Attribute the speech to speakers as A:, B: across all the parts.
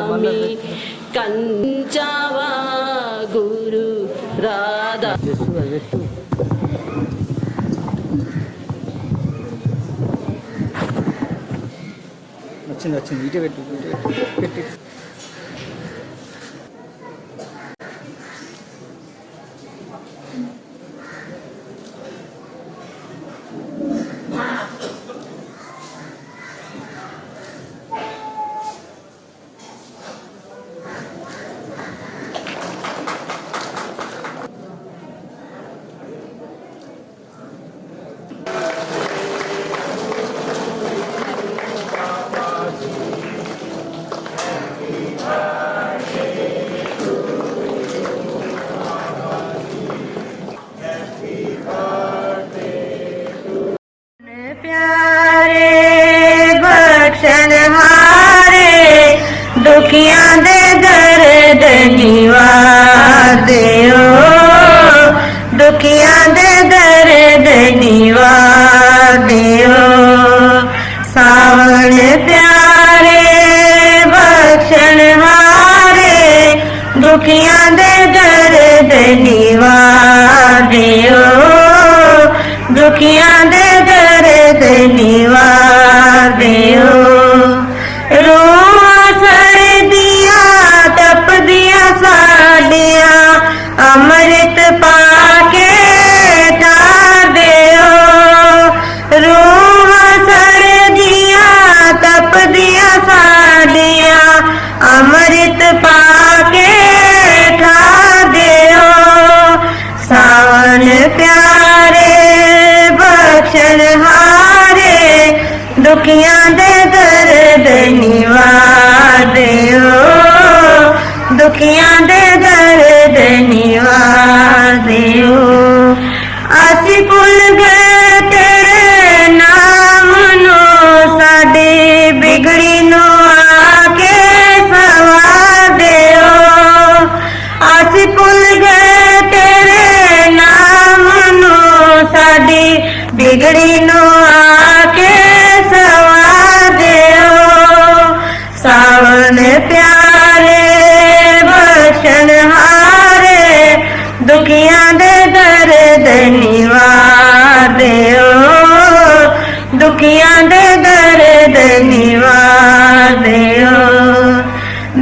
A: स्वामी कंचावा गुरु राधा
B: వచ్చింది వచ్చింది ఇటే పెట్టు పెట్టి
C: दुखियां दे दर्द निवार देओ दुखियां दे दर्द निवार देओ सावन प्यारे बख्शण हारे दुखियां दे दर्द निवार देओ दुखियां दे दर्द निवार देओ अमृत पाके ठार देओ रूह सड़ दिया तप दिया साड़िया अमृत पाके ठार देओ सावन प्यारे बख्शण हारे दुखियां दे दर्द निवार देओ दुखियां दे दर्द निवार देओ असी भुल गए तेरे नाम नो साडी बिगड़ी नो आके सवार देओ असी भुल गए तेरे नाम नो साडी बिगड़ी नो आके सवार देओ सावन प्यारे बख्शण हारे दुखियां दे दर्द निवार देओ दुखियां दे दर्द निवार देओ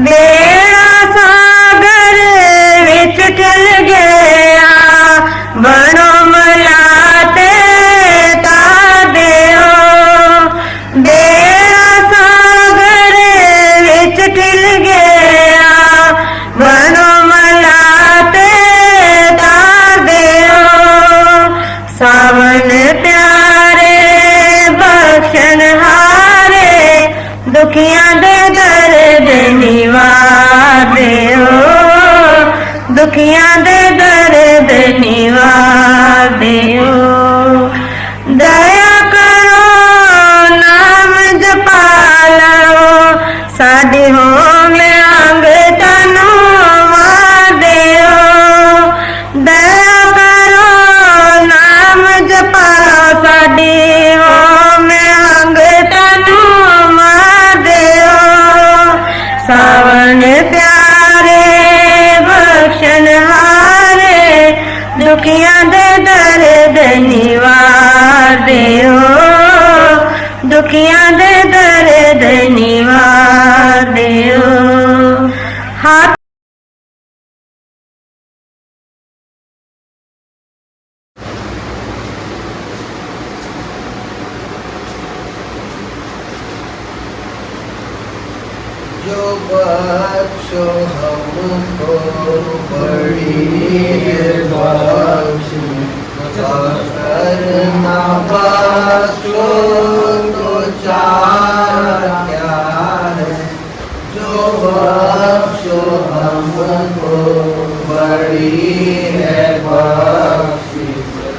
C: बेड़ा सागर विच चल गया बनो मलाते तार देओ बेड़ा सागर विच चल गया बनो मलाते तार देओ सावन प्यारे बख्शण हारे दुखियां दे दर्द निवार देओ दुखियां दे दर्द निवार देओ दया करो नाम जपा लो साडी होम अंग तनु मार देओ दया करो नाम जपा साडी होम अंग तनु मार देओ सावन प्यारे बख्शण हारे दुखियां दे दर्द निवार देओ दुखियां दे दर्द निवार देओ हाथ
D: जो बख्शो हमको बड़ी बख्श करना बख्शो तो चार क्या है जो बख्शो हमको बड़ी है बख्शी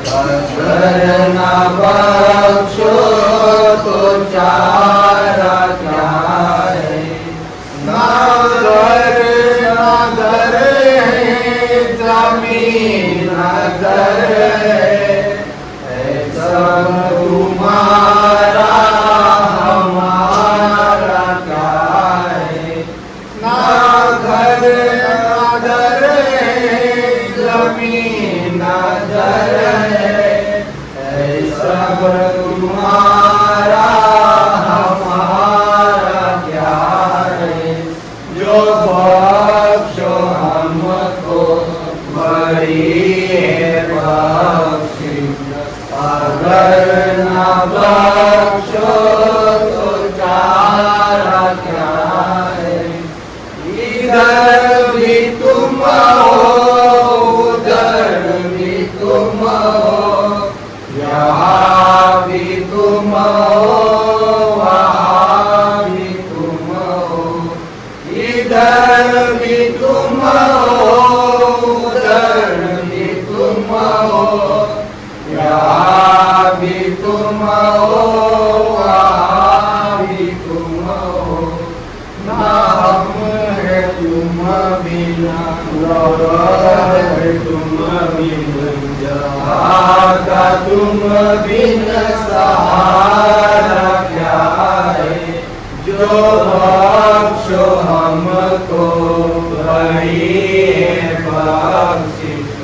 D: करना बख्शो तो चार क्या है नगर नगर है जमीन नगर है सब तुम्हारा हमारा क्या है घर घर है जमीन घर है सब तुम्हारा हमारा क्या है जो बख्शो हमको बड़ी है बख्शिश अगर न बख्शो तो चारा क्या है इधर भी तुम हो उधर भी तुम हो यहाँ भी तुम हो वहाँ भी तुम हो इधर भी तुम हो उधर भी तुम हो यहाँ भी तुम हो वहाँ भी तुम हो ना हम है तुम बिना है तुम बिन जहाँ का तुम बिन सहारा क्या है जो बख्शो हमको बड़ी है बख्शिश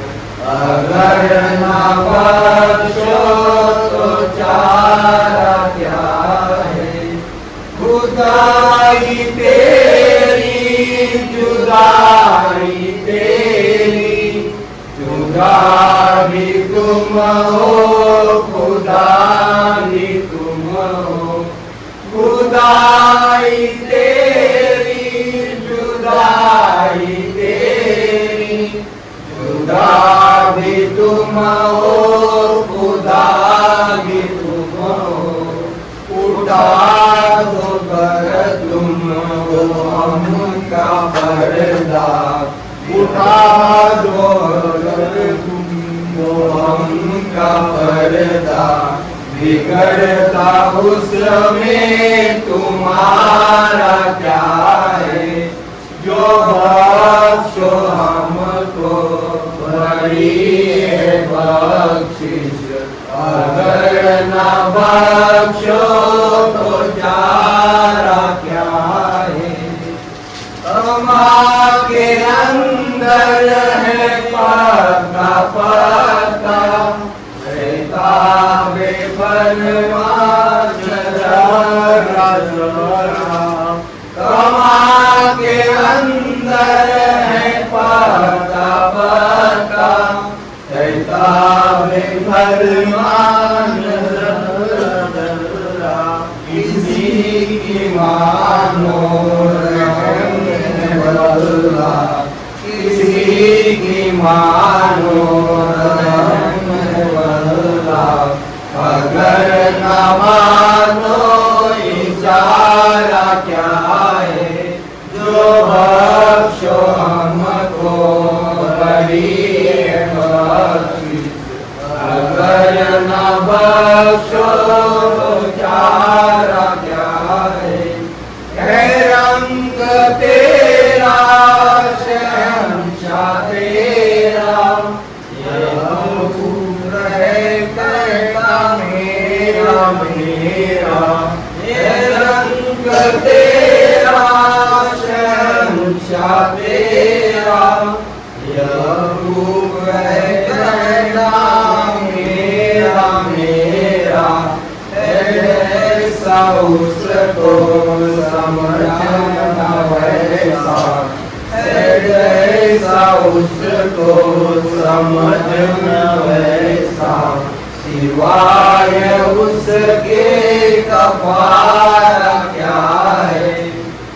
D: अगर न बख्शो तो चारा क्या है खुदाई तेरी जुदाई तेरी जुदा भी तुम हो खुदा भी तुम हो खुदाई तेरी जुदाई तेरी जुदा भी तुम हो खुदा भी तुम हो उठा दो कर तुम हो हमका पर्दा उठा दो कर तुम हो हमका पर्दा बिगड़ता उसमें तुम्हारा क्या है जो बख्शो हमको बड़ी है बख्शिश अगर न बख्शो तो चारा क्या है के अंदर है पता पता कमा के अंदर है पता पता फरमान किसी की मानो किसी की मानो अगर न मानो इशारा क्या है जो बख्शो हमको बड़ी है बख्शिश अगर न बख्शो तो चारा क्या है रंग तेरा शहंशाह तेरा मेरा रंग तेरा शहंशाह तेरा रूप है कहना मेरा मेरा ऐसा उसको समझना वैसा ऐसा उसको समझना वैसा सिवाय उसके कफारा क्या है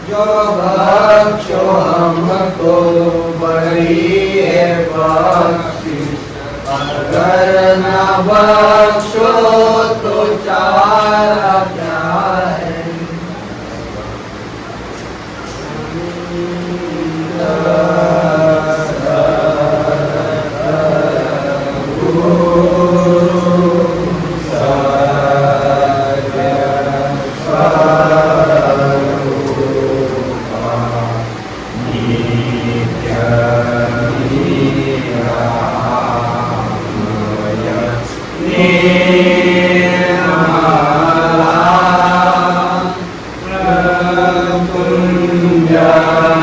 D: जो बख्शो हमको बड़ी है बख्शिश अगर न बख्शो तो चारा क्या है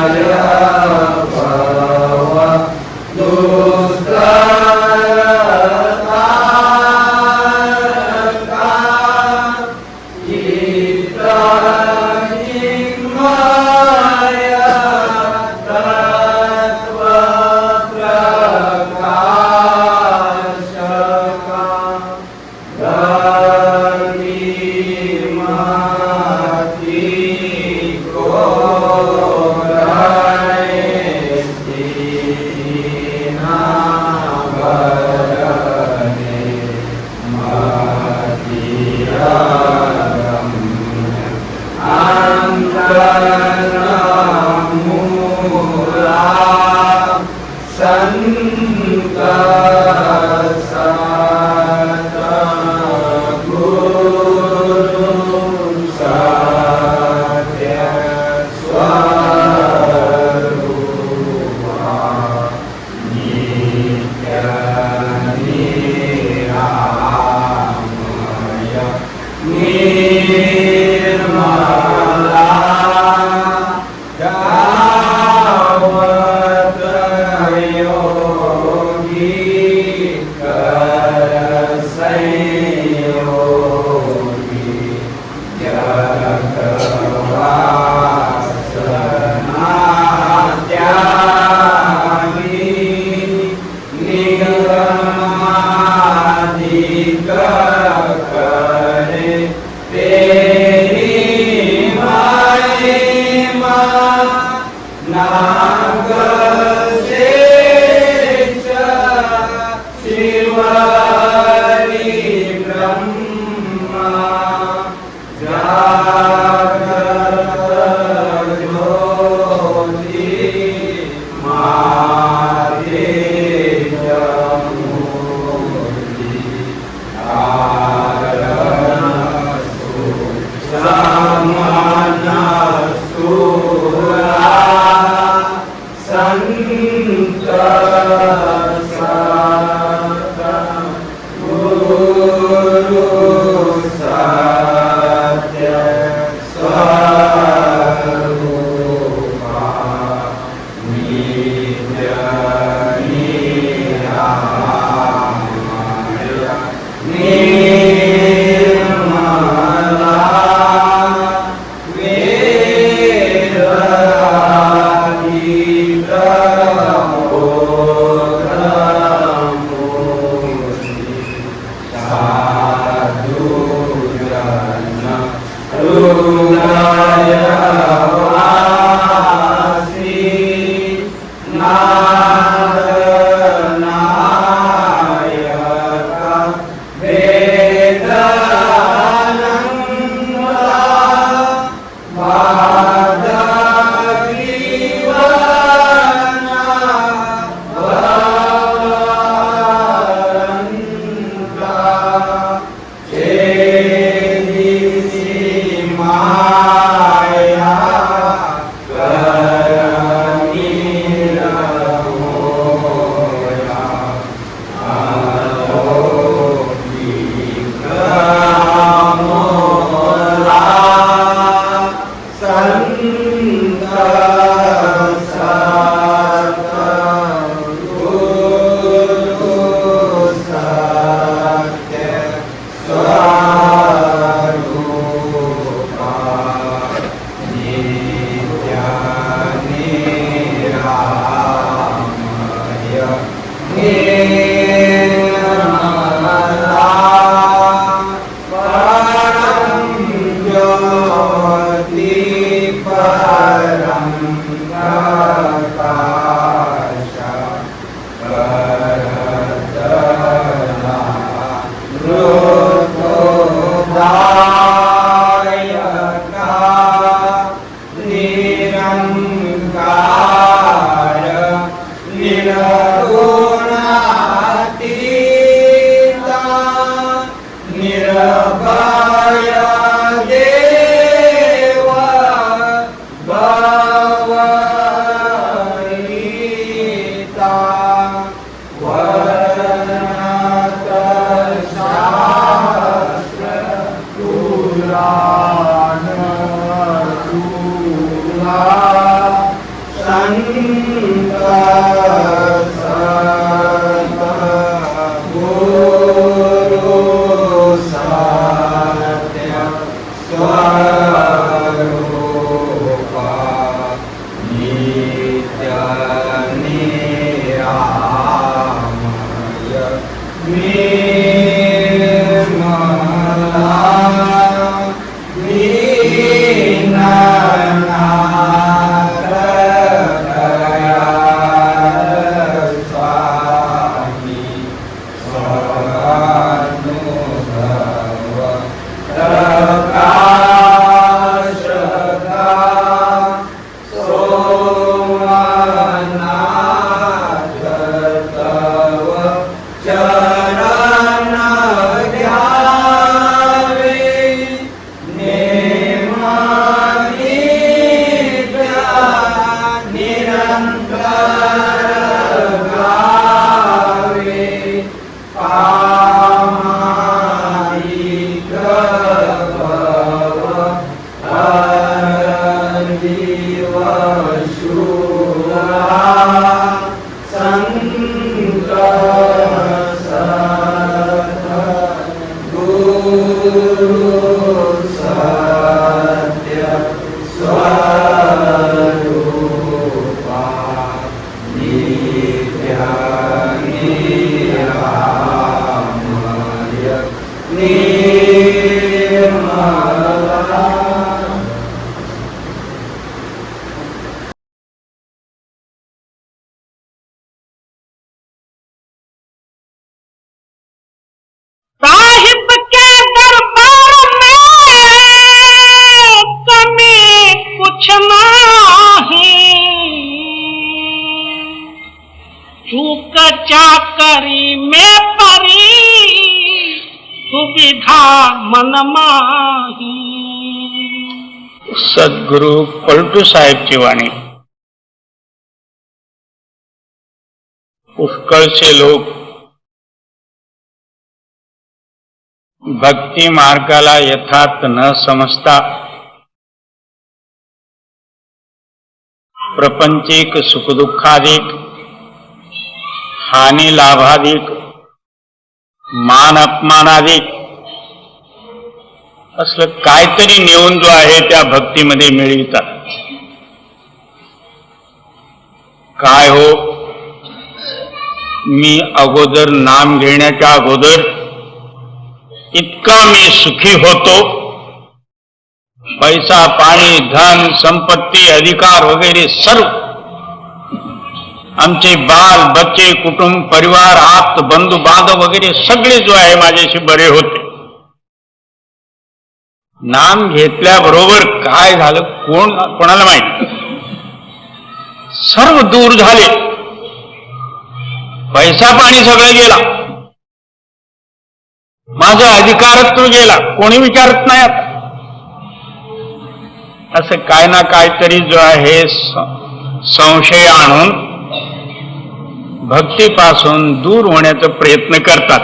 D: Yeah. संत सतगुरु सत्य स्वरूपा नित्य निरामय निर्मला दावत योगी कर संयोगी जगत वासना त्यागी निगमादिक करे तेरी महिमा नाग शेष शिवरी ब्रह्मा जागर ज्योति माते जमूर्ति संत सतगुरु सत्य स्वरूपा नित्य निरामय निर्मला
E: चूक चाकरी में परी सुविधा मन माही.
F: सद्गुरु पलटू साहेबची वाणी. पुष्कळचे लोक भक्ती मार्गाला यथार्थ न समजता प्रपंचिक सुखदुःखाधिक हानी लाभाधिक मान अपमानाधिक असलं काहीतरी नेऊन जो आहे त्या भक्तीमध्ये मिळवितात. काय हो, मी अगोदर नाम घेण्याच्या अगोदर इतका मी सुखी होतो, पैसा पाणी धन संपत्ती अधिकार वगैरे सर्व, आमचे बाल बच्चे कुटुंब परिवार आप्त बंधू बांधव वगैरे सगळे जो आहे माझ्याशी बरे होते. नाम घेतल्याबरोबर काय झालं कोणाला माहिती. सर्व दूर झाले, पैसा पाणी सगळं गेला, माझं अधिकारत्व गेला, कोणी विचारत नाही आता. असं काय ना काहीतरी जो आहे संशय आणून भक्तीपासून दूर होण्याचा प्रयत्न करतात.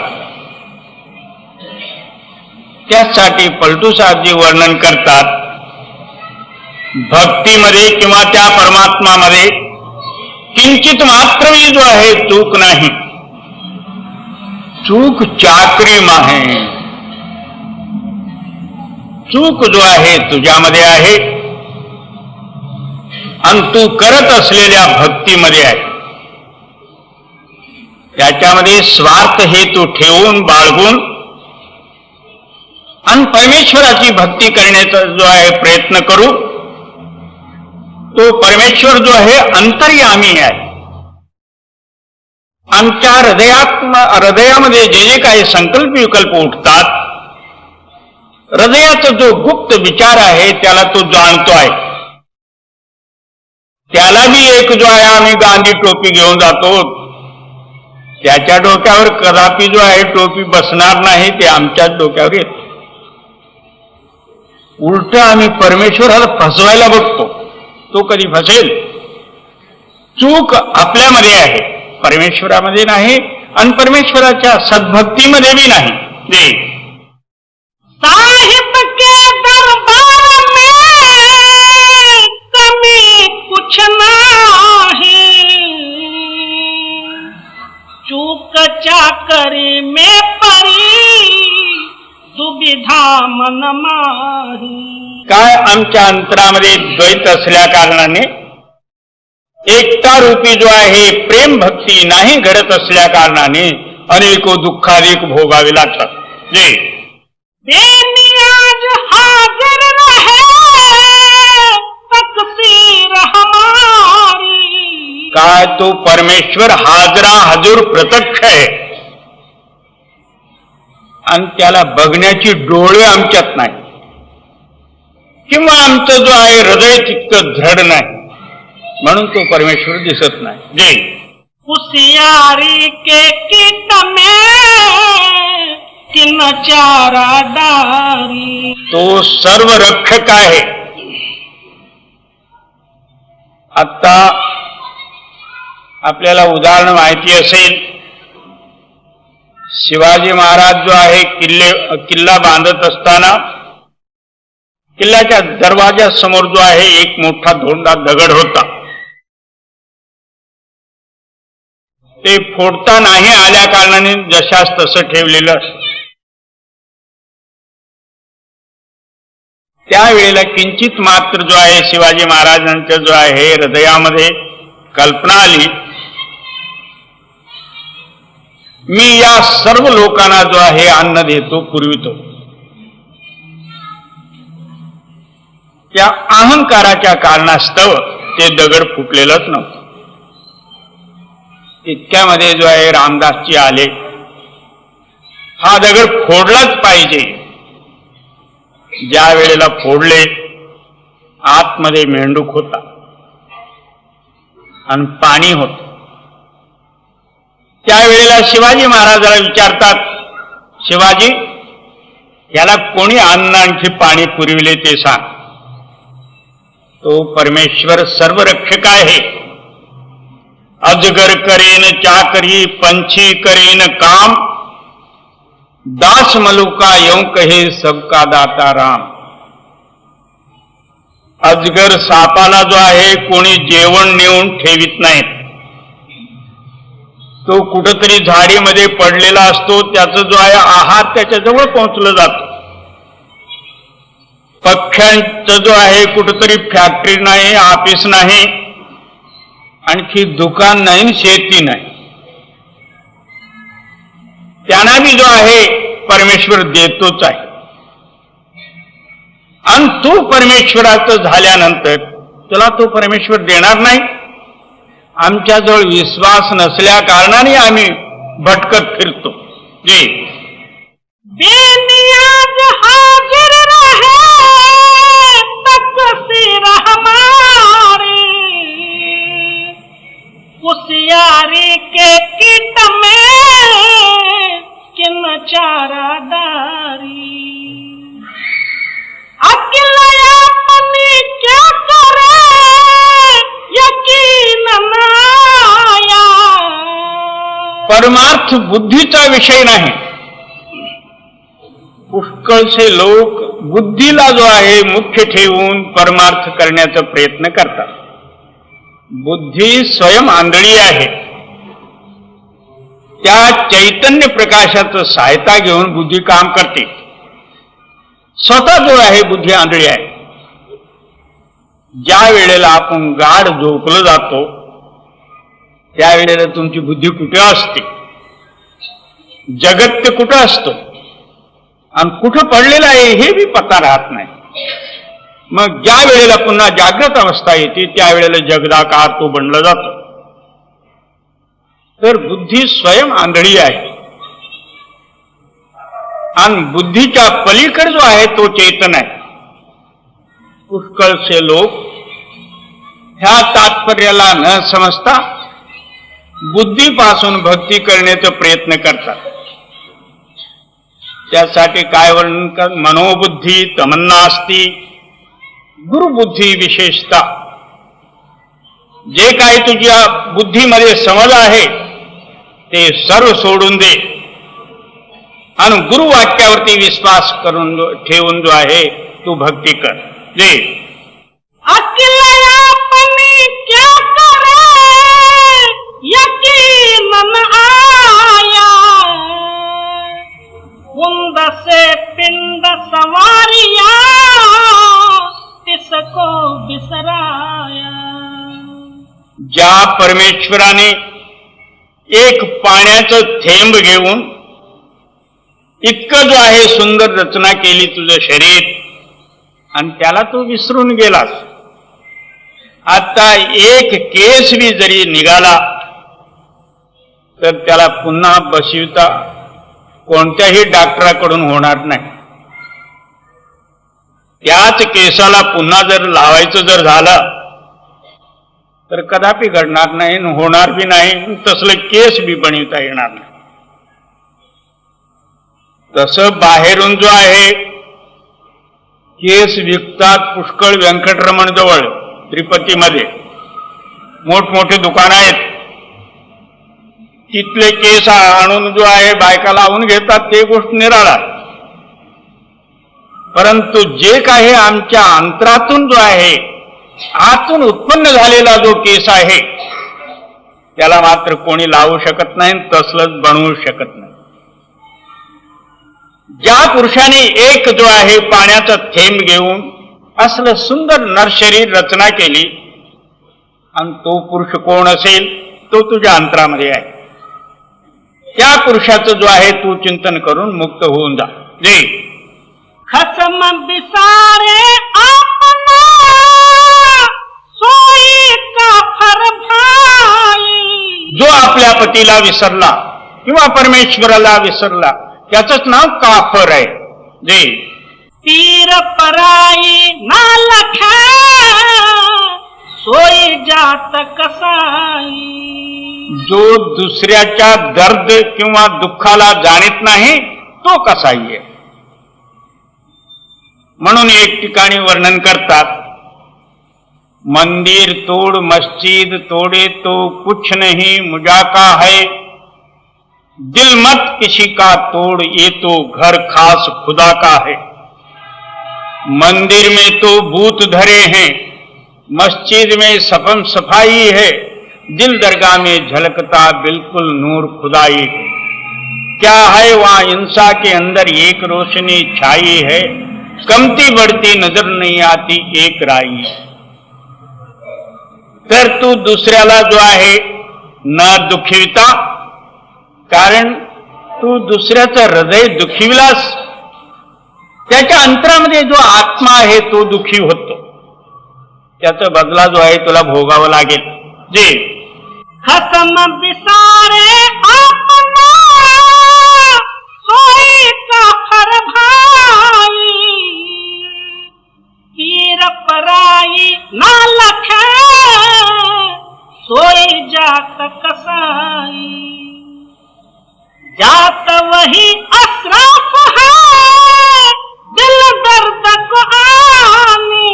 F: त्यासाठी पलटू साहेबजी वर्णन करतात, भक्तीमध्ये किंवा त्या परमात्मामध्ये किंचित मात्रही जो आहे चूक नाही. चूक चाकरी माहे. चूक जो आहे तुझ्यामध्ये आहे आणि तू करत असलेल्या भक्तीमध्ये आहे. त्याच्यामध्ये स्वार्थ हेतू ठेवून बाळगून आणि परमेश्वराची भक्ती करण्याचा जो आहे प्रयत्न करू. तो परमेश्वर जो आहे अंतर्यामी आहे. आमच्या हृदयामध्ये जे जे काही संकल्प विकल्प उठतात, हृदयाचा जो गुप्त विचार आहे त्याला तो जाणतो आहे. त्याला बी एक जो आहे आम्ही गांधी टोपी घेऊन जातो, त्याच्या डोक्यावर कदापि जो आहे टोपी बसणार नाही, ते आमच्याच डोक्यावर येते. उलट आम्ही परमेश्वराला फसवायला बघतो, तो कधी फसेल. चूक आपल्यामध्ये आहे, परमेश्वरामध्ये नाही आणि परमेश्वराच्या सद्भक्तीमध्ये बी नाही.
E: साहिब के दरबार में कमी कुछ नहीं, चूक चाकरी में परी सुविधा मन माही.
F: काय आमच्या अंतरामध्ये द्वैत असल्या कारणाने एकता रूपी जो आहे प्रेम भक्ती नाही घडत असल्या कारणाने अनेको दुःखाधिक भोगावे लागतात.
E: बेनियाज हाजिर रहे तकसीर हमारी.
F: काय तो परमेश्वर हाजरा हजूर प्रत्यक्ष आहे आणि त्याला बघण्याची डोळे आमच्यात नाही, किंवा आमचं जो आहे हृदय तितकं दृढ नाही, म्हणून तो परमेश्वर दिसत नाही.
E: कुसियारी के कीट में किन चारा डारी.
F: तो सर्व रक्षक आहे. आता आपल्याला उदाहरण माहिती असेल, शिवाजी महाराज जो आहे किल्ला बांधत असताना किल्ल्याच्या दरवाजासमोर जो आहे एक मोठा धोंडा दगड होता. ते फोडता नाही आल्या कारणाने जशास तसं ठेवलेलं असतं. त्यावेळेला किंचित मात्र जो आहे शिवाजी महाराजांच्या जो आहे हृदयामध्ये कल्पना आली, मी या सर्व लोकांना जो आहे अन्न देतो पुरवितो. त्या अहंकाराच्या कारणास्तव ते दगड फुटलेलंच नव्हतं. इतक्यामध्ये जो आहे रामदासजी आले, हा दगड फोडलाच पाहिजे. ज्या वेळेला फोडले, आतमध्ये मेंढूक होता आणि पाणी होत. त्यावेळेला शिवाजी महाराजाला विचारतात, शिवाजी, याला कोणी अन्न आणखी पाणी पुरविले ते सांग. तो परमेश्वर सर्वरक्षक आहे. अजगर करेन चाकरी, पंछी करेन काम, दास मलुका यूं कहे सबका दाता राम. अजगर सापाला जो आहे कोणी जेवण नेऊन ठेवित नाहीत. तो कुठंतरी झाडीमध्ये पडलेला असतो, त्याचा जो आहे आहार त्याच्या जवळ पोहोचलं जातो. पक्ष्यांचं जो आहे कुठंतरी फॅक्टरी नाही, ऑफिस नाही, आणखी दुकान नाही, शेती नाही, त्यांना बी जो आहे परमेश्वर देतोच आहे. आणि तो परमेश्वराचं झाल्यानंतर तुला तो परमेश्वर देणार नाही. आमच्याजवळ विश्वास नसल्या कारणाने आम्ही भटकत फिरतो.
E: बेनियाज हाजिर रहे तकसीर हमारी, कुसियारी के किट में किन चारा डारी. अकेला अपनी क्या करे यकीन आया.
F: परमार्थ बुद्धीचा विषय नाही. पुष्कळसे लोक बुद्धीला जो आहे मुख्य ठेवून परमार्थ करण्याचा प्रयत्न करतात. बुद्धी स्वयं आंधळी आहे. त्या चैतन्य प्रकाशाचं सहायता घेऊन बुद्धी काम करते. स्वतः जो आहे बुद्धी आंधळी आहे. ज्या वेळेला आपण गाढ झोपलं जातो त्यावेळेला तुमची बुद्धी कुठे असते, जगत ते कुठं असतं आणि कुठं पडलेलं आहे हे बी पत्ता राहत नाही. मग ज्या वेळेला पुन्हा जागृत अवस्था येते त्यावेळेला जगदाकार तो बनला जातो. तर बुद्धी स्वयं आंधळी आहे आणि बुद्धीच्या पलीकडे जो आहे तो चेतन आहे. पुष्कळसे लोक ह्या तात्पर्याला न समजता बुद्धीपासून भक्ती करण्याचा प्रयत्न करतात. त्यासाठी काय वर्णन कर, मनोबुद्धी तमन्ना असती, गुरुबुद्धी विशेषता. जे काही तुझ्या बुद्धीमध्ये समज आहे ते सर्व सोडून दे आणि गुरुवाक्यावरती विश्वास करून ठेवून जो आहे तू भक्ती कर. जे
E: अकेला अपनी क्या करे यकीन आया. कुंद से पिंड सवारिया तिसको बिसराया.
F: ज्या परमेश्वराने एक पाण्याचं थेंब घेऊन इतकं जो आहे सुंदर रचना केली तुझं शरीर आणि त्याला तू विसरून गेलास. आता एक केस बी जरी निघाला तर त्याला पुन्हा बसविता कोणत्याही डॉक्टराकडून होणार नाही. त्याच केसाला पुन्हा जर लावायचं जर झालं तर कदापि घडणार नाही, होणार बी नाही, तसलं केस बी बनवता येणार नाही. तसं बाहेरून जो आहे केस विकतात. पुष्कळ व्यंकटरमण जवळ त्रिपतीमध्ये मोठमोठे दुकान आहेत. तिथले केस आणून जो आहे बायका लावून घेतात ते गोष्ट निराळा. परंतु जे काही आमच्या अंतरातून जो आहे आतून उत्पन्न झालेला जो केस आहे त्याला मात्र कोणी लावू शकत नाही, तसलंच बनवू शकत नाही. ज्या पुरुषाने एक जो आहे पाण्याचा थेंब घेऊन असलं सुंदर नरशरीर रचना केली आणि तो पुरुष कोण असेल तो तुझ्या अंतरामध्ये आहे. त्या पुरुषाचं जो आहे तू चिंतन करून मुक्त होऊन जा. जे
E: खसम बिसारे अपना सोई काफर भाई.
F: जो आपल्या पतीला विसरला किंवा परमेश्वराला विसरला त्याचंच नाव काफर आहे. जे
E: पीर पराई ना लखे सोई जात कसाई.
F: जो दुसऱ्याच्या दर्द किंवा दुःखाला जाणीत नाही तो कसाई आहे. म्हणून एक ठिकाणी वर्णन करतात, मंदिर तोड़ मस्जिद तोड़े तो कुछ नहीं मुझा का है, दिल मत किसी का तोड़ ये तो घर खास खुदा का है. मंदिर में तो भूत धरे हैं, मस्जिद में सफम सफाई है, दिल दरगाह में झलकता बिल्कुल नूर खुदाई है. क्या है वहां इंसा के अंदर एक रोशनी छाई है, कमती बढ़ती नजर नहीं आती एक राई है. तर तू दुसऱ्याला जो आहे न दुखविता, कारण तू दुसऱ्याचं हृदय दुखविलास, त्याच्या अंतरामध्ये जो आत्मा आहे तो दुखी होतो, त्याचा बदला जो आहे तुला भोगावा लागेल. जे
E: खसम बिसारे अपना सोई काफर भाई, पीर पराई ना लखे सोई जात कसाई. जात वही अशरफ है दिल दर्द को आनी.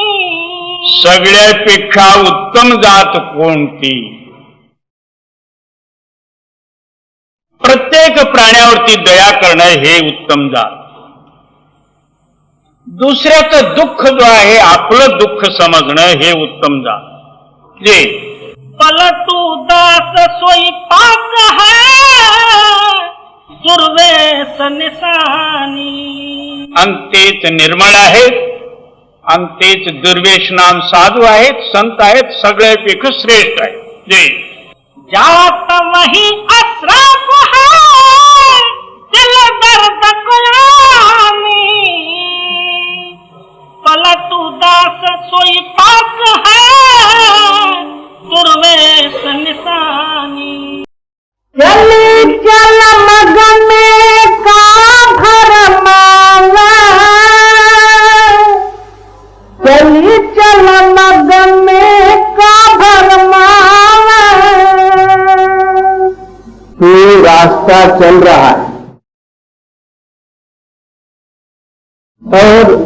F: सगळ्यापेक्षा उत्तम जात कोणती? प्रत्येक प्राण्यावरती दया करणं हे उत्तम जात. दुसऱ्याचं दुःख जो आहे आपलं दुःख समजणं हे उत्तम जात. जे
E: पलटू दास सोई पाक है दुर्वेश निशानी.
F: अंतेच निर्मळ आहेत, अंतेच दुर्वेश नाम साधू आहेत, संत आहेत, सगळ्यापेक्षा श्रेष्ठ आहेत. जे
E: जात वही अशरफ है दिल दर्द को आनी. पलटू दास सोई पाक है दुर्वेश निशानी.
C: चली चल मग में का भरमावा, चली चल मग में का भरमावा.
B: तू रास्ता चल रहा है और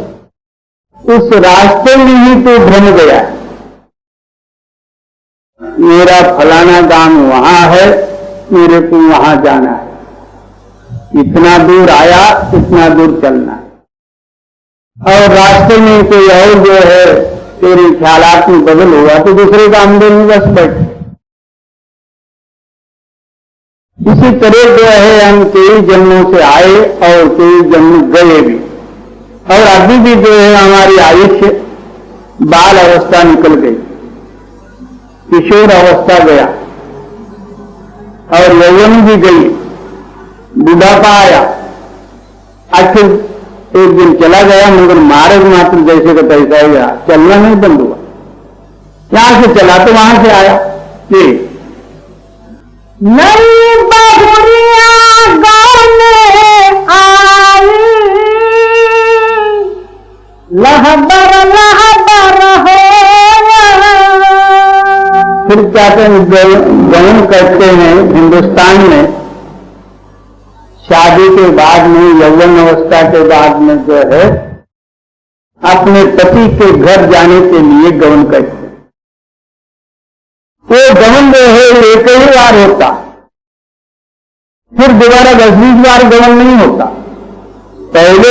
B: उस रास्ते में ही तू भ्रम गया. मेरा फलाना गांव वहां है, मेरे को वहां जाना है, इतना दूर आया, इतना दूर चलना है. और रास्ते में कोई और जो है तेरे ख्यालात में बदल हुआ तो दूसरे काम में बस बैठ. इसी तरह जो है हम कई जन्मों से आए और कई जन्म गए भी, और अभी भी जो है हमारी आयुष्य बाल अवस्था निकल गई, किशोर अवस्था गया और यौवन भी गई, बुढ़ापा आया. आखिर एक दिन चला गया, मगर मार्ग मात्र जैसे का तैसा ही रहा, चलना नहीं बंद हुआ. यहां से चला तो वहां से आया. ये
C: नई बहुरिया गाँव में आई, लहबर लहबर हो.
B: फिर क्या गौन करते हैं हिंदुस्तान में, शादी के बाद में, यौवन अवस्था के बाद में जो है अपने पति के घर जाने के लिए गौन करते हैं. वो गमन जो है एक ही बार होता, फिर दोबारा 10-20 बार गमन नहीं होता. पहले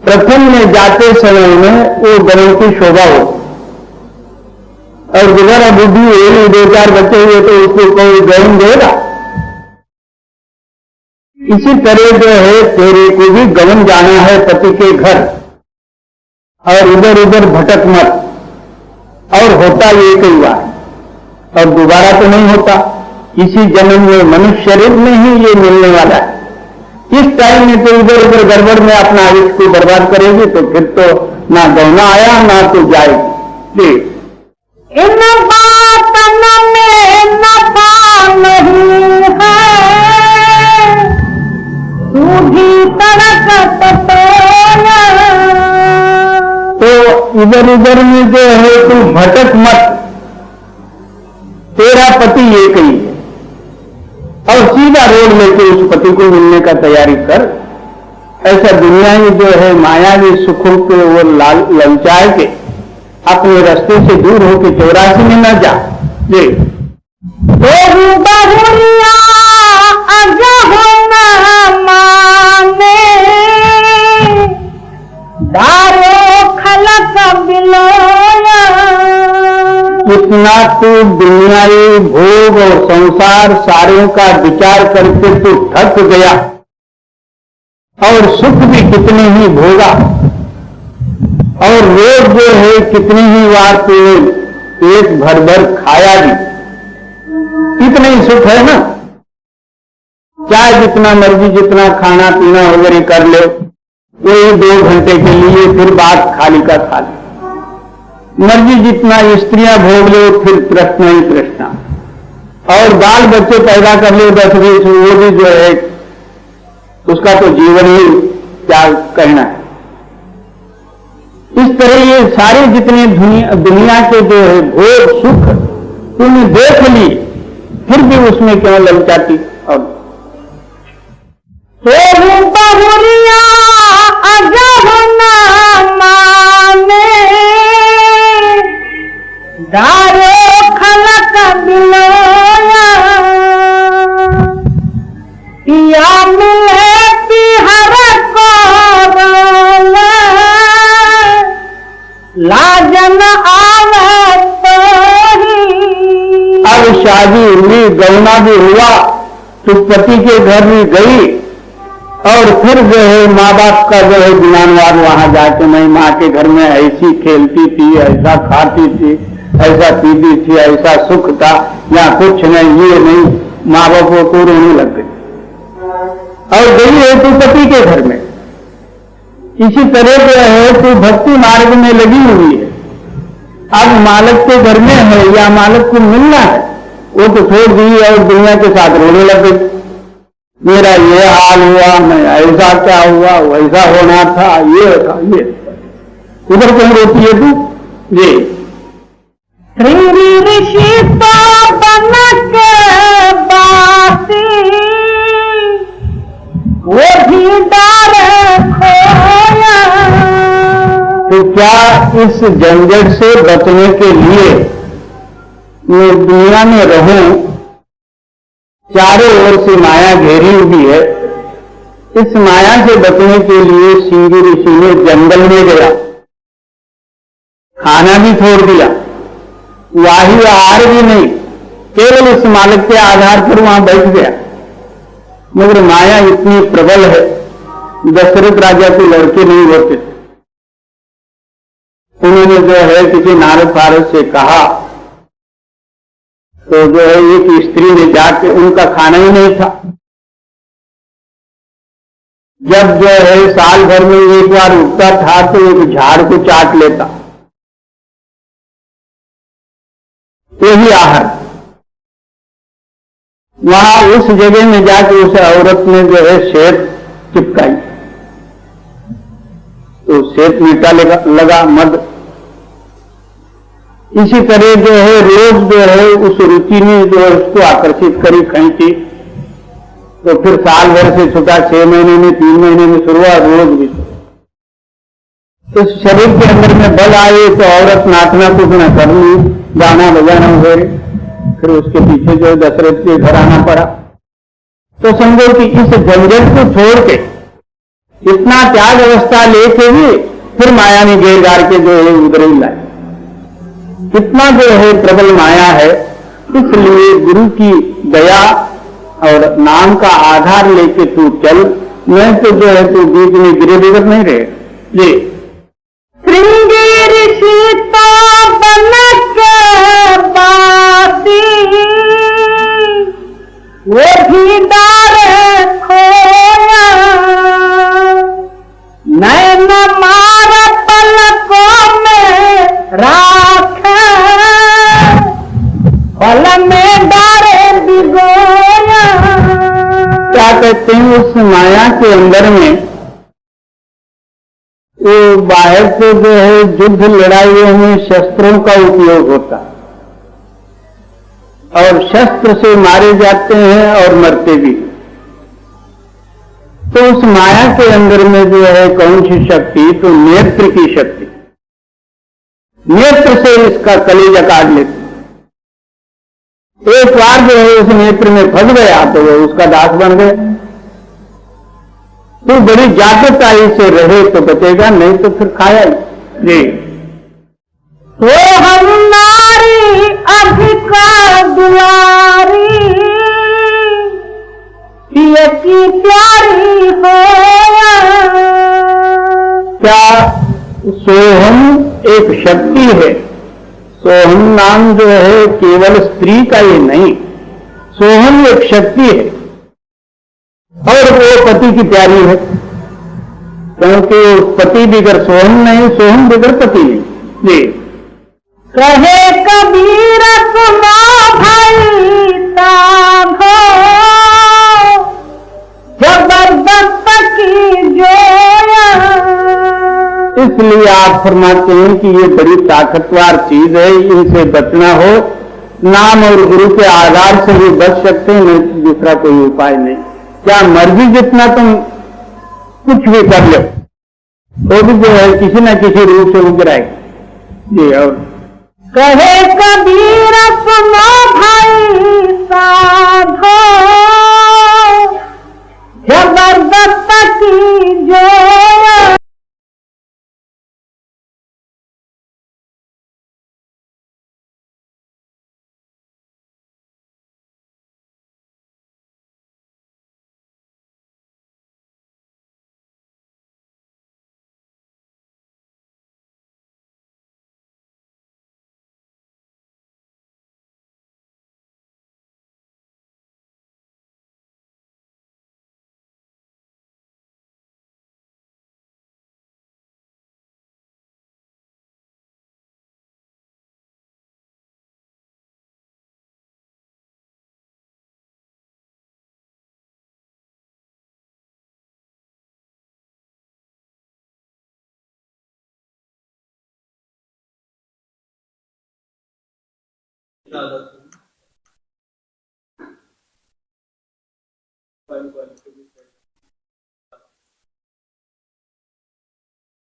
B: प्रथम में जाते समय में वो गमन की शोभा होती, और दोबारा बुद्धि हुई, 2-4 बच्चे हुए तो उसको कोई गमन देगा. इसी तरह जो है तेरे को भी गमन जाना है पति के घर, और इधर उधर भटक मत. और होता ये कई बार, और दोबारा तो नहीं होता. इसी जन्म में मनुष्य शरीर में ही ये मिलने वाला है. इस टाइम में तो इधर उधर गड़बड़ में अपना आयुष को बर्बाद करेगी तो फिर तो ना गौना आया ना तो जाएगी.
C: इन बातन में नफा नहीं है, सूझी तड़कत
B: तो इधर उधर में जो है तू भटक मत. तेरा पति एक ही है, और सीधा रोड लेके उस पति को मिलने का तैयारी कर। ऐसा दुनिया में जो है मायावी सुखों के वो ललचाए के अपने रास्ते से दूर होके 84 में न जा। जी
C: बहुरिया अजहो न माने, दारो खलक बिलोया।
B: इतना तू दुनियावी भोग और संसार सारों का विचार करके तू थक गया और सुख भी कितने ही भोगा और रोज जो है कितनी ही बार तूने पेट भर भर खाया भी, कितना ही सुख है ना। चाहे जितना मर्जी जितना खाना पीना वगैरह कर ले, वही 2 घंटे के लिए, फिर बात खाली का खाली। मर्जी जितना स्त्रियां भोग लो, फिर प्रश्न ही प्रश्न, और बाल बच्चे पैदा कर लो 10-20, वो भी जो है उसका तो जीवन ही क्या कहना है। इस तरह ये सारे जितने दुनिया के जो है भोग सुख तुमने देख ली, फिर भी उसमें क्यों ललचाती। अब
C: बहुरिया अजहो न माने, दारो खलक बिलोया। पिया मिले पिहर को रोवे, लाजन आवे तो ही।
B: अब शादी हुई, गौना भी हुआ, तो पति के घर में गई और फिर जो है माँ बाप का जो है गुमानवाद वहां जाके, मैं माँ के घर में ऐसी खेलती थी, ऐसा खाती थी, ऐसा पीती थी, ऐसा सुख था, यहाँ कुछ नहीं, ये नहीं, माँ बाप को रोने लग गई और गई है तू पति के घर में। इसी तरह जो है तू भक्ति मार्ग में लगी हुई है, अब मालिक के घर में है या मालिक को मिलना है, वो तो छोड़ दी और दुनिया के साथ रोने लग गई। मेरा ये हाल हुआ, मैं ऐसा क्या हुआ, वैसा होना था, ये था, ये उधर क्यों रोती है तू। जी
C: श्रृंगी ऋषि तो बनक बासी, वो भी डार खोया।
B: तो क्या इस झंझट से बचने के लिए मैं दुनिया में रहूं, चारों ओर से माया घेरी हुई है, इस माया से बचने के लिए श्रृंगी ऋषि ने जंगल में गया, खाना भी छोड़ दिया, वाही आहार भी नहीं, केवल इस मालिक के आधार पर वहां बैठ गया। मगर माया इतनी प्रबल है, दशरथ राजा के लड़के नहीं होते थे। उन्होंने जो है किसी नारद फारद से कहा, तो जो है एक स्त्री ने जाके, उनका खाना ही नहीं था, जब जो है साल भर में एक बार उठता था तो एक झाड़ को चाट लेता, यही आहार। वहां उस जगह में जाके उस औरत ने जो है सेब चिपकाई, तो सेब मीठा लगा मद। इसी तरह जो है रोज जो है उस रुचि ने जो है उसको आकर्षित करी, खींची, तो फिर साल भर से छुटा, 6 महीने में, 3 महीने में शुरुआत, रोज भी। तो शरीर के अंदर में बल आए तो औरत नाचना कूदना कर ली, गाना बजाना वगैरह, फिर उसके पीछे जो दशरथ के घर आना पड़ा। तो समझो कि इस झंझट को छोड़ के, इतना त्याग अवस्था लेके भी फिर माया ने घेर गार के जो है उधर ही लाए। कितना जो है प्रबल माया है, इसलिए गुरु की दया और नाम का आधार लेके तू चल, नहीं तो जो है तू बीच में गिरे बिगड़ नहीं रहे। जी
C: श्रृंगी ऋषि तो बनक बासी, वो भी डार खोया। नैन मार पलकों में राख, पल में डारे भिगोया।
B: क्या कहते हैं, उस माया के अंदर में वो बाहर से जो है युद्ध लड़ाइयों में शस्त्रों का उपयोग होता, और शस्त्र से मारे जाते हैं और मरते भी। तो उस माया के अंदर में जो है कौन सी शक्ति? तो नेत्र की शक्ति। नेत्र से इसका कलेजा काट लेते। एक बार जो है उस नेत्र में फंस गया तो वो उसका दास बन गया। तो बड़ी जागृताई से रहे तो बचेगा, नहीं तो फिर खाया ही। जी
C: वो हम नारी अधिकार दुलारी, पिया की प्यारी होया।
B: क्या सोहम एक शक्ति है? सोहम नाम जो है केवल स्त्री का ही नहीं, सोहम एक शक्ति है और वो पति की प्यारी है, क्योंकि पति बिगर सोहम नहीं, सोहम बिगर पति नहीं। जी
C: कहे कबीर सुनो भाई साधो, जबरदस्त की जोया।
B: इसलिए आप फरमाते हैं कि ये बड़ी ताकतवर चीज है, इनसे बचना हो। नाम और गुरु के आधार से भी बच सकते हैं, नहीं तो दूसरा कोई उपाय नहीं। क्या मर्जी जितना तुम कुछ भी कर लो, वो भी जो है किसी न किसी रूप से उग आएगी। जी और
C: कहे कबीर सुनो भाई साधो, जबरदस्त की जोया।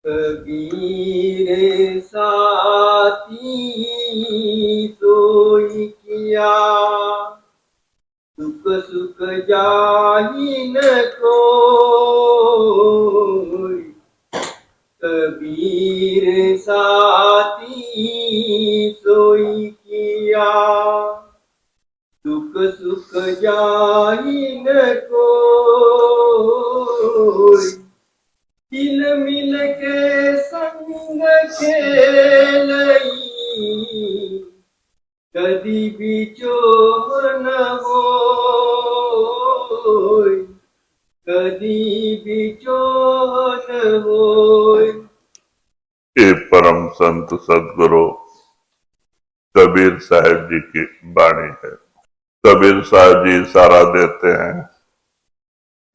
D: कबीर साथी सोई किया, सुख सुख जाहि न कोई। कबीर साथी सोई किया, सुख सुख जाहि न कोई। हिल मिल के संग खेलई, कदी बिछोह न होय, कदी बिछोह न होय।
G: ये परम संत सदगुरु कबीर साहब जी की वाणी है। कबीर साहब जी इशारा देते हैं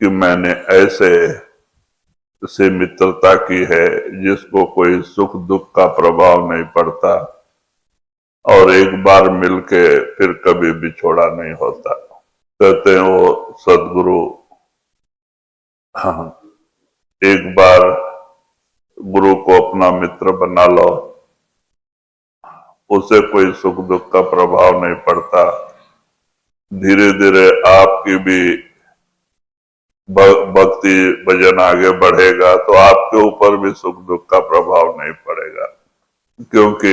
G: कि मैंने ऐसे से मित्रता की है जिसको कोई सुख दुख का प्रभाव नहीं पड़ता और एक बार मिलके फिर कभी बिछोड़ा नहीं होता। कहते हैं वो सदगुरु, हाँ, एक बार गुरु को अपना मित्र बना लो, उसे कोई सुख दुख का प्रभाव नहीं पड़ता। धीरे धीरे आपकी भी भक्ति भजन आगे बढ़ेगा तो आपके ऊपर भी सुख दुख का प्रभाव नहीं पड़ेगा, क्योंकि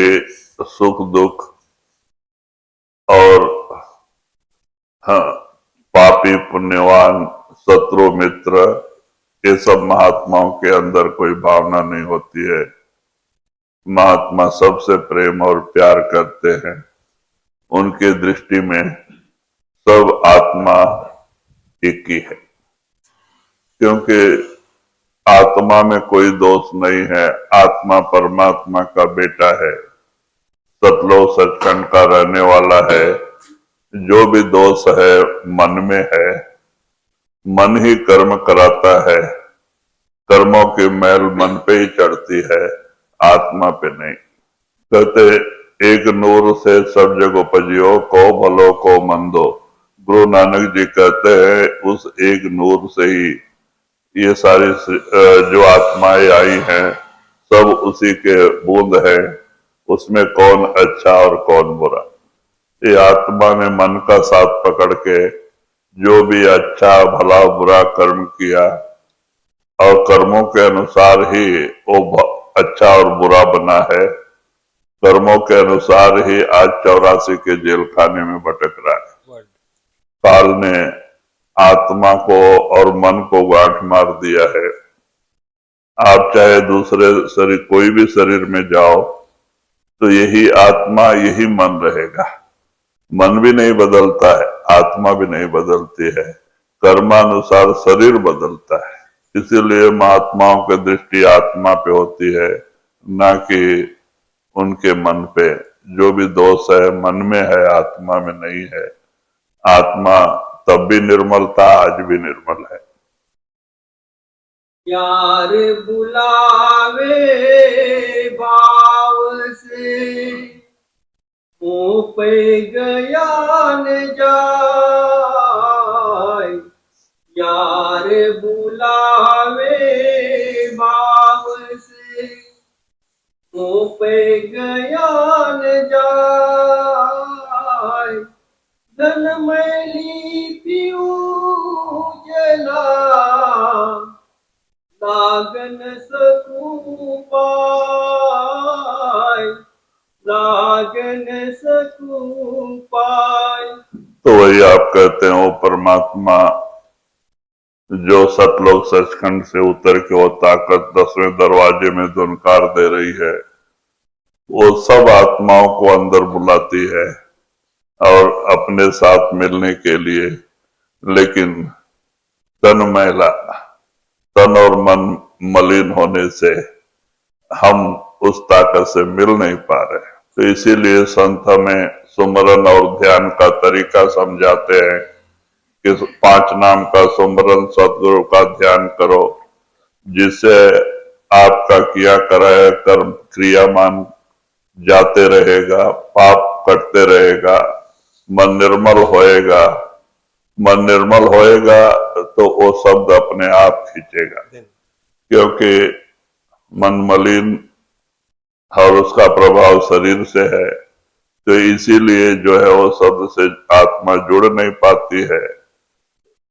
G: सुख दुख और हाँ पापी पुण्यवान शत्रु मित्र ये सब महात्माओं के अंदर कोई भावना नहीं होती है। महात्मा सबसे प्रेम और प्यार करते हैं। उनकी दृष्टि में सब आत्मा एक ही है, क्योंकि आत्मा में कोई दोष नहीं है। आत्मा परमात्मा का बेटा है, सतलोक सचखंड का रहने वाला है। जो भी दोष है मन में है, मन ही कर्म कराता है। कर्मों की मैल मन पे ही चढ़ती है, आत्मा पे नहीं। कहते एक नूर से सब जग उपजियो, को भलो को मंदो। गुरु नानक जी कहते हैं उस एक नूर से ही ये सारी जो आत्माएं आई हैं सब उसी के बूंद है। उसमें कौन अच्छा और कौन बुरा, ये आत्मा ने मन का साथ पकड़ के जो भी अच्छा भला बुरा कर्म किया और कर्मों के अनुसार ही वो अच्छा और बुरा बना है। कर्मों के अनुसार ही आज 84 के जेल खाने में भटक रहा है। काल ने आत्मा को और मन को गांठ मार दिया है। आप चाहे दूसरे शरीर कोई भी शरीर में जाओ तो यही आत्मा यही मन रहेगा। मन भी नहीं बदलता है, आत्मा भी नहीं बदलती है, कर्मानुसार शरीर बदलता है। इसीलिए महात्माओं की दृष्टि आत्मा पे होती है, ना कि उनके मन पे। जो भी दोष है मन में है, आत्मा में नहीं है। आत्मा तब भी निर्मल था, आज भी निर्मल है।
D: यार बुलावे भाव से, मुँह पे गया न जाए। यार बुलावे भाव से, मुँह पे गया न जाए। धन मैली पीऊ जला, लागन सकूं पाय, लागन सकूं पाय।
G: तो वही आप कहते हो परमात्मा जो सतलोक सचखंड से उतर के वो ताकत 10वें दरवाजे में धुनकार दे रही है, वो सब आत्माओं को अंदर बुलाती है और अपने साथ मिलने के लिए। लेकिन तन मैला, तन और मन मलिन होने से हम उस ताकत से मिल नहीं पा रहे। तो इसीलिए संत हमें सुमरन और ध्यान का तरीका समझाते हैं कि 5 नाम का सुमरन, सतगुरु का ध्यान करो, जिससे आपका किया कराया कर्म क्रियामान जाते रहेगा, पाप कटते रहेगा, मन निर्मल होएगा। मन निर्मल होएगा तो वो शब्द अपने आप खींचेगा, क्योंकि मन मलिन और उसका प्रभाव शरीर से है। तो इसीलिए जो है वो शब्द से आत्मा जुड़ नहीं पाती है।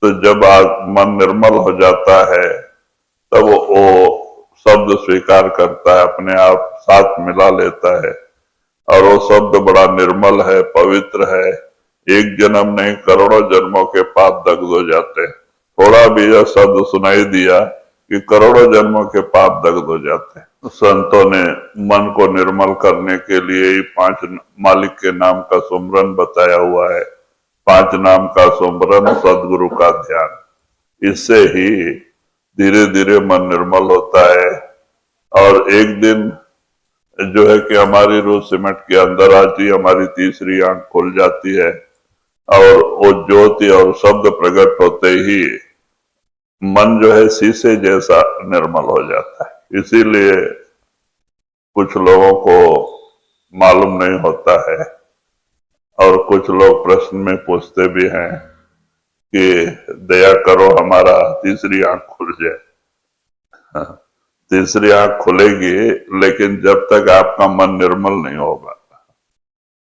G: तो जब मन निर्मल हो जाता है तब वो शब्द स्वीकार करता है, अपने आप साथ मिला लेता है। और वो शब्द बड़ा निर्मल है, पवित्र है। एक जन्म नहीं, करोड़ों जन्मों के पाप दग्ध हो जाते हैं। थोड़ा भी यह शब्द सुनाई दिया कि करोड़ों जन्मों के पाप दग्ध हो जाते हैं। संतों ने मन को निर्मल करने के लिए ही 5 मालिक के नाम का सुमरन बताया हुआ है। 5 नाम का सुमरन, सदगुरु का ध्यान, इससे ही धीरे धीरे मन निर्मल होता है। और एक दिन जो है कि हमारी रूह सिमट के अंदर आती, हमारी तीसरी आंख खुल जाती है और वो ज्योति और शब्द प्रकट होते ही मन जो है शीशे जैसा निर्मल हो जाता है। इसीलिए कुछ लोगों को मालूम नहीं होता है और कुछ लोग प्रश्न में पूछते भी हैं कि दया करो हमारा तीसरी आंख खुल जाए। तीसरी आंख खुलेगी, लेकिन जब तक आपका मन निर्मल नहीं होगा।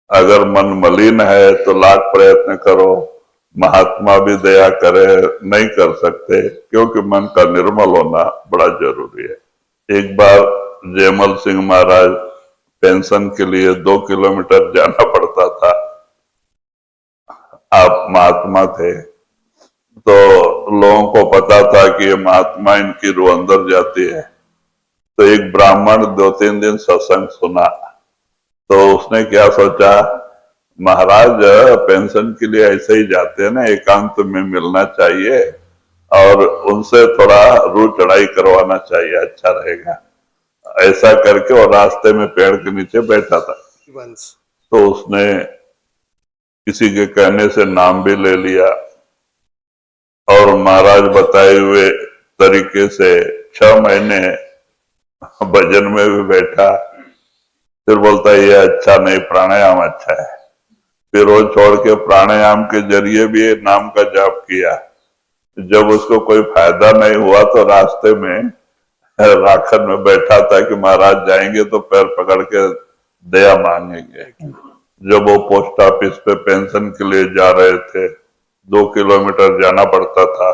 G: अगर मन मलिन है तो लाख प्रयत्न करो, महात्मा भी दया करे, नहीं कर सकते, क्योंकि मन का निर्मल होना बड़ा जरूरी है। एक बार जयमल सिंह महाराज पेंशन के लिए 2 किलोमीटर जाना पड़ता था। आप महात्मा थे तो लोगों को पता था कि ये महात्मा, इनकी रूह अंदर जाती है। तो एक ब्राह्मण 2-3 दिन सत्संग सुना तो उसने क्या सोचा, महाराज पेंशन के लिए ऐसे ही जाते हैं ना, एकांत में मिलना चाहिए और उनसे थोड़ा रूह चढ़ाई करवाना चाहिए, अच्छा रहेगा। ऐसा करके वो रास्ते में पेड़ के नीचे बैठा था। तो उसने किसी के कहने से नाम भी ले लिया और महाराज बताए हुए तरीके से 6 महीने भजन में भी बैठा फिर बोलता है ये अच्छा नहीं, प्राणायाम अच्छा है। फिर वो छोड़ के प्राणायाम के जरिए भी ये नाम का जाप किया। जब उसको कोई फायदा नहीं हुआ तो रास्ते में राखन में बैठा था कि महाराज जाएंगे तो पैर पकड़ के दया मांगेंगे। जब वो पोस्ट ऑफिस पे पेंशन के लिए जा रहे थे, 2 किलोमीटर जाना पड़ता था,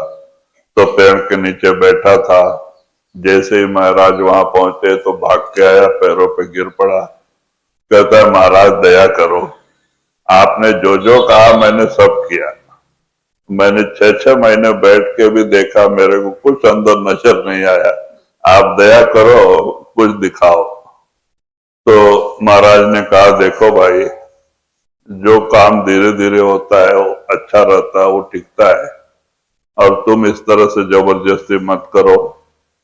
G: तो पेड़ के नीचे बैठा था। जैसे ही महाराज वहां पहुंचे तो भाग के आया, पैरों पे गिर पड़ा। कहता है महाराज दया करो, आपने जो जो कहा मैंने सब किया। मैंने 6-6 महीने बैठ के भी देखा, मेरे को कुछ अंदर नजर नहीं आया। आप दया करो, कुछ दिखाओ। तो महाराज ने कहा देखो भाई, जो काम धीरे धीरे होता है वो अच्छा रहता है, वो टिकता है। और तुम इस तरह से जबरदस्ती मत करो,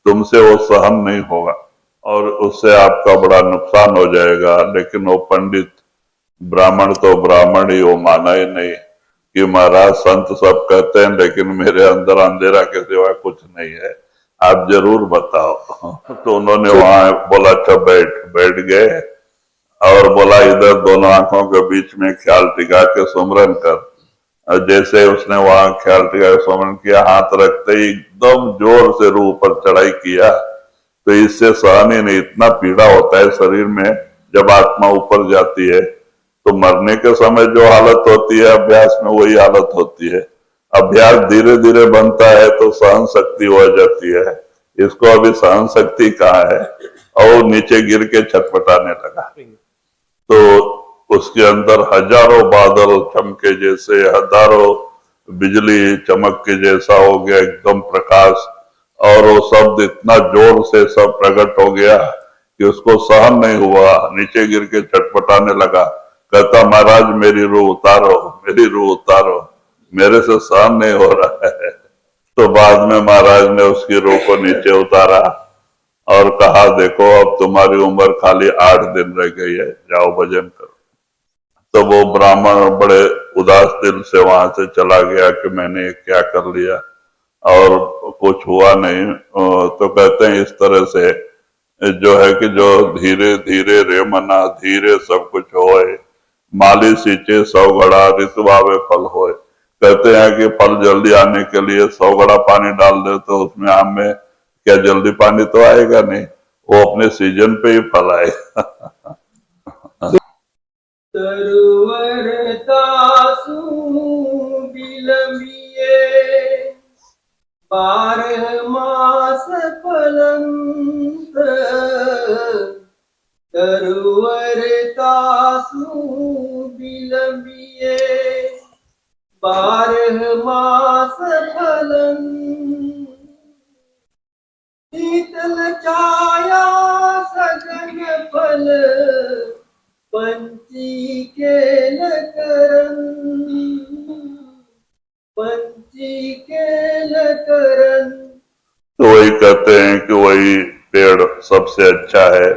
G: तुमसे वो सहन नहीं होगा और उससे आपका बड़ा नुकसान हो जाएगा। लेकिन वो पंडित ब्राह्मण तो ब्राह्मण ही, वो माना ही नहीं कि महाराज संत सब कहते हैं लेकिन मेरे अंदर अंधेरा के सिवा कुछ नहीं है, आप जरूर बताओ। तो उन्होंने वहां बोला अच्छा बैठ गए और बोला इधर दोनों आंखों के बीच में ख्याल टिका के सुमरन कर। और जैसे उसने वहां ख्याल टिका के सुमरन किया, हाथ रखते ही एकदम जोर से रूह पर चढ़ाई किया। तो इससे सहन ही नहीं, इतना पीड़ा होता है शरीर में जब आत्मा ऊपर जाती है। तो मरने के समय जो हालत होती है अभ्यास में वही हालत होती है। अभ्यास धीरे धीरे बनता है तो सहन शक्ति हो जाती है। इसको अभी सहन शक्ति कहाँ है, और नीचे गिर के छटपटाने लगा। तो उसके अंदर हजारों बादल चमके जैसे, हजारों बिजली चमक के जैसा हो गया, एकदम प्रकाश। और वो शब्द इतना जोर से सब प्रकट हो गया कि उसको सहन नहीं हुआ, नीचे गिर के छटपटाने लगा। कहता महाराज मेरी रूह उतारो, मेरी रूह उतारो, मेरे से सहन नहीं हो रहा है। तो बाद में महाराज ने उसकी रूह को नीचे उतारा और कहा देखो अब तुम्हारी उम्र खाली 8 दिन रह गई है, जाओ भजन करो। तो वो ब्राह्मण बड़े उदास दिल से वहां से चला गया कि मैंने क्या कर लिया और कुछ हुआ नहीं। तो कहते हैं इस तरह से जो है कि जो धीरे धीरे रे मना धीरे सब कुछ होए, माली सींचे 100 घड़ा ऋतु आवे फल होए। कहते हैं कि फल जल्दी आने के लिए 100 घड़ा पानी डाल दे तो उसमें आम में क्या जल्दी पानी तो आएगा नहीं, वो अपने सीजन पे ही फल आएगा।
D: तरुवर तासु बिलमिए 12 मास फलंत। तरुवर तासु बिलमिए 12 मास फलंत। शीतल छाया सघन फल पंची केल करन। पंची केल करन।
G: तो वही कहते हैं कि वही पेड़ सबसे अच्छा है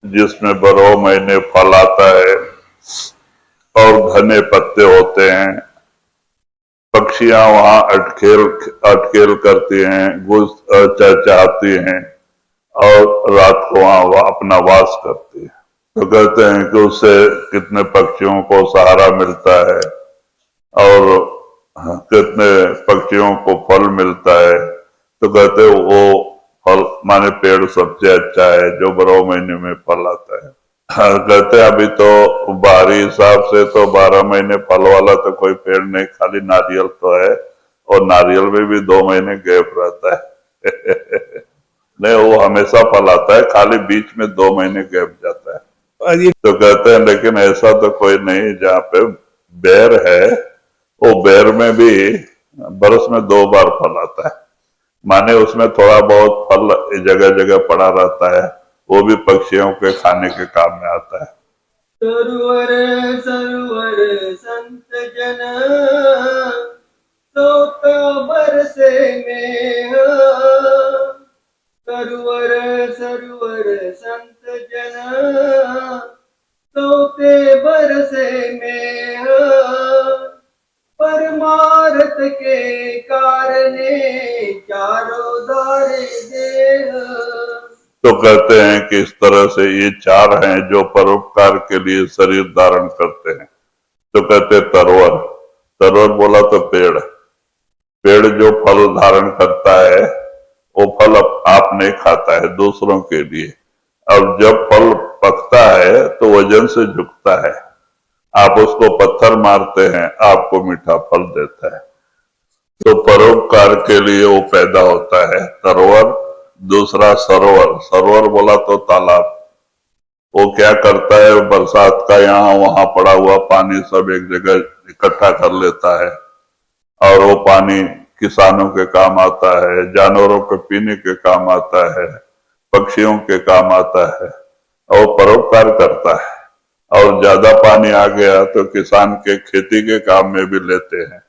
G: जिसमें 12 महीने फल आता है और घने पत्ते होते हैं। पक्षियां वहां अटखेल करती हैं, चहचहाती हैं और रात को वहां अपना वास करती है। तो कहते हैं कि उससे कितने पक्षियों को सहारा मिलता है और कितने पक्षियों को फल मिलता है। तो कहते हैं वो फल माने पेड़ सबसे अच्छा है जो 12 महीने में फल आता है। कहते हैं अभी तो बाहरी हिसाब से तो 12 महीने फल वाला तो कोई पेड़ नहीं, खाली नारियल तो है और नारियल में भी 2 महीने गैप रहता है। नहीं वो हमेशा फल आता है, खाली बीच में 2 महीने गैप जाता है। तो कहते हैं लेकिन ऐसा तो कोई नहीं जहाँ पे बेर है, वो बेर में भी बरस में 2 बार फल आता है। माने उसमें थोड़ा बहुत फल जगह जगह पड़ा रहता है, वो भी पक्षियों के खाने के काम में आता है।
D: सरोवर सरोवर संत जन सोता बरसे में। सरोवर सरोवर संत जन सोते बरसे में। परमार्थ के कारणे चारों धारे देह।
G: तो कहते हैं कि इस तरह से ये चार हैं जो परोपकार के लिए शरीर धारण करते हैं। तो कहते तरवर, तरवर बोला तो पेड़, पेड़ जो फल धारण करता है वो फल आप नहीं खाता है, दूसरों के लिए। अब जब फल पकता है तो वजन से झुकता है, आप उसको पत्थर मारते हैं, आपको मीठा फल देता है। तो परोपकार के लिए वो पैदा होता है तरवर। दूसरा सरोवर, सरोवर बोला तो तालाब, वो क्या करता है, बरसात का यहाँ वहां पड़ा हुआ पानी सब एक जगह इकट्ठा कर लेता है और वो पानी किसानों के काम आता है, जानवरों के पीने के काम आता है, पक्षियों के काम आता है और परोपकार करता है। और ज्यादा पानी आ गया तो किसान के खेती के काम में भी लेते हैं,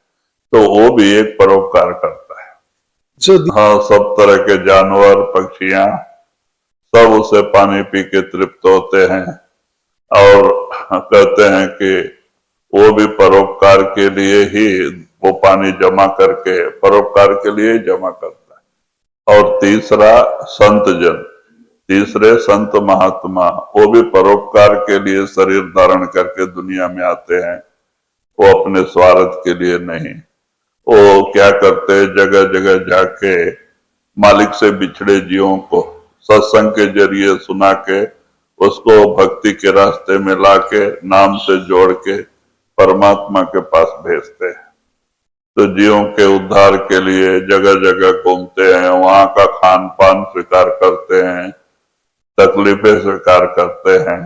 G: तो वो भी एक परोपकार करता है। हाँ, सब तरह के जानवर पक्षियां सब उसे पानी पी के तृप्त होते हैं और कहते हैं कि वो भी परोपकार के लिए ही वो पानी जमा करके परोपकार के लिए ही जमा करता है। और तीसरा संत जन, तीसरे संत महात्मा, वो भी परोपकार के लिए शरीर धारण करके दुनिया में आते हैं, वो अपने स्वार्थ के लिए नहीं। वो क्या करते हैं, जगह जगह जाके मालिक से बिछड़े जीवों को सत्संग के जरिए सुना के उसको भक्ति के रास्ते में लाके नाम से जोड़ के परमात्मा के पास भेजते हैं। तो जीवों के उद्धार के लिए जगह जगह घूमते हैं, वहां का खान पान स्वीकार करते हैं, तकलीफें स्वीकार करते हैं।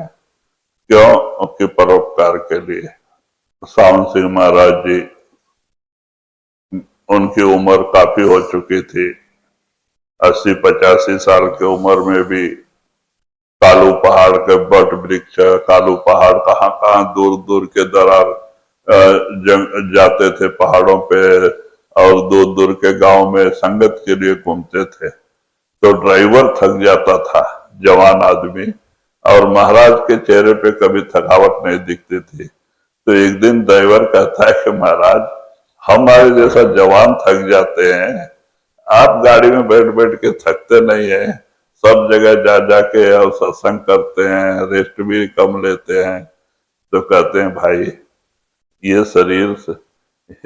G: क्यों? कि परोपकार के लिए। सावन सिंह महाराज जी, उनकी उम्र काफी हो चुकी थी, 80-85 साल की उम्र में भी कालू पहाड़ के बट वृक्ष, कालू पहाड़ कहाँ कहाँ दूर दूर के दरार जाते थे पहाड़ों पे और दूर दूर के गांव में संगत के लिए घूमते थे। तो ड्राइवर थक जाता था, जवान आदमी, और महाराज के चेहरे पे कभी थकावट नहीं दिखती थी। तो एक दिन ड्राइवर कहता है कि महाराज, हमारे जैसा जवान थक जाते हैं, आप गाड़ी में बैठ बैठ के थकते नहीं है, सब जगह जा जाके और सत्संग करते हैं, रेस्ट भी कम लेते हैं। तो कहते हैं भाई, ये शरीर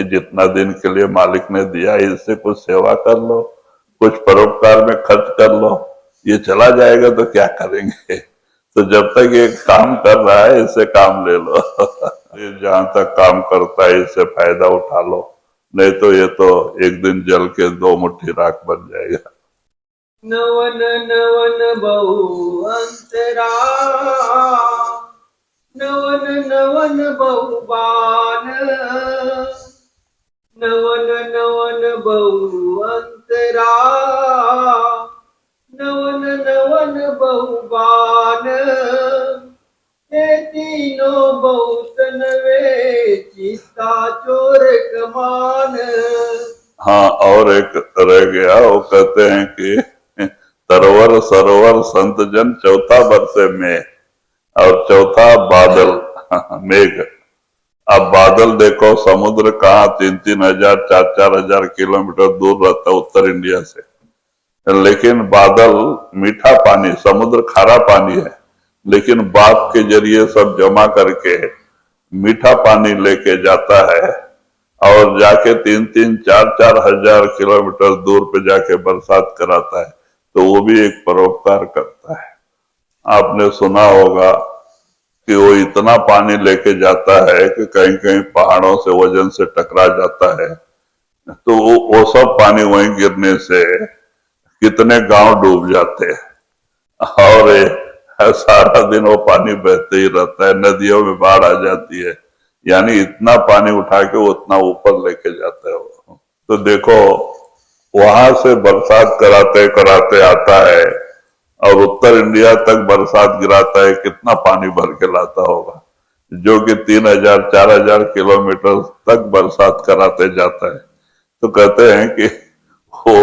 G: जितना दिन के लिए मालिक ने दिया, इससे कुछ सेवा कर लो, कुछ परोपकार में खर्च कर लो, ये चला जाएगा तो क्या करेंगे। तो जब तक ये काम कर रहा है इससे काम ले लो जहां तक काम करता है इससे फायदा उठा लो, नहीं तो ये तो एक दिन जल के 2 मुट्ठी राख बन जाएगा।
D: नवन नवन बहु अंतरा, नवन नवन बहु बान, नवन नवन बहु अंतरा, नवन नवन बहु बान, ये तीनों बहुत नवे चिता चोर कमान।
G: हाँ, और एक रह गया, वो कहते हैं कि तरवर सरोवर संत जन, चौथा बरसे में, और चौथा बादल मेघ। अब बादल देखो, समुद्र कहाँ 3-3 हजार 4-4 हजार किलोमीटर दूर रहता है उत्तर इंडिया से, लेकिन बादल मीठा पानी, समुद्र खारा पानी है, लेकिन बाप के जरिए सब जमा करके मीठा पानी लेके जाता है और जाके 3-3 4-4 हजार किलोमीटर दूर पे जाके बरसात कराता है। तो वो भी एक परोपकार करता है। आपने सुना होगा कि वो इतना पानी लेके जाता है कि कहीं कहीं पहाड़ों से वजन से टकरा जाता है, तो वो सब पानी वहीं गिरने से कितने गांव डूब जाते हैं और सारा दिन वो पानी बहते ही रहता है, नदियों में बाढ़ आ जाती है। यानी इतना पानी उठा के वो उतना ऊपर लेके जाता है वो। तो देखो, वहां से बरसात कराते कराते आता है और उत्तर इंडिया तक बरसात गिराता है, कितना पानी भर के लाता होगा, जो कि 3,000-4,000 किलोमीटर तक बरसात कराते जाता है। तो कहते हैं कि वो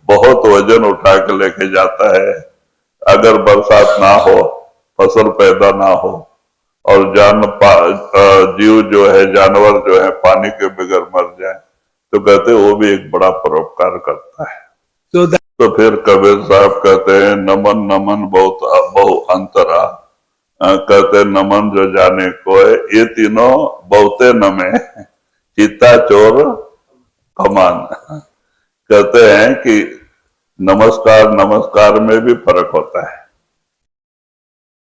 G: बहुत वजन उठा के लेके जाता है। अगर बरसात ना हो, फसल पैदा ना हो और जीव जो है, जानवर जो है पानी के बगैर मर जाए, तो कहते वो भी एक बड़ा परोपकार करता है। तो फिर कबीर साहब कहते हैं नमन नमन बहुत बहु अंतरा, कहते नमन जो जाने को है, ये तीनों बहुते नमे, चिता चोर कमान। कहते हैं कि नमस्कार नमस्कार में भी फर्क होता है।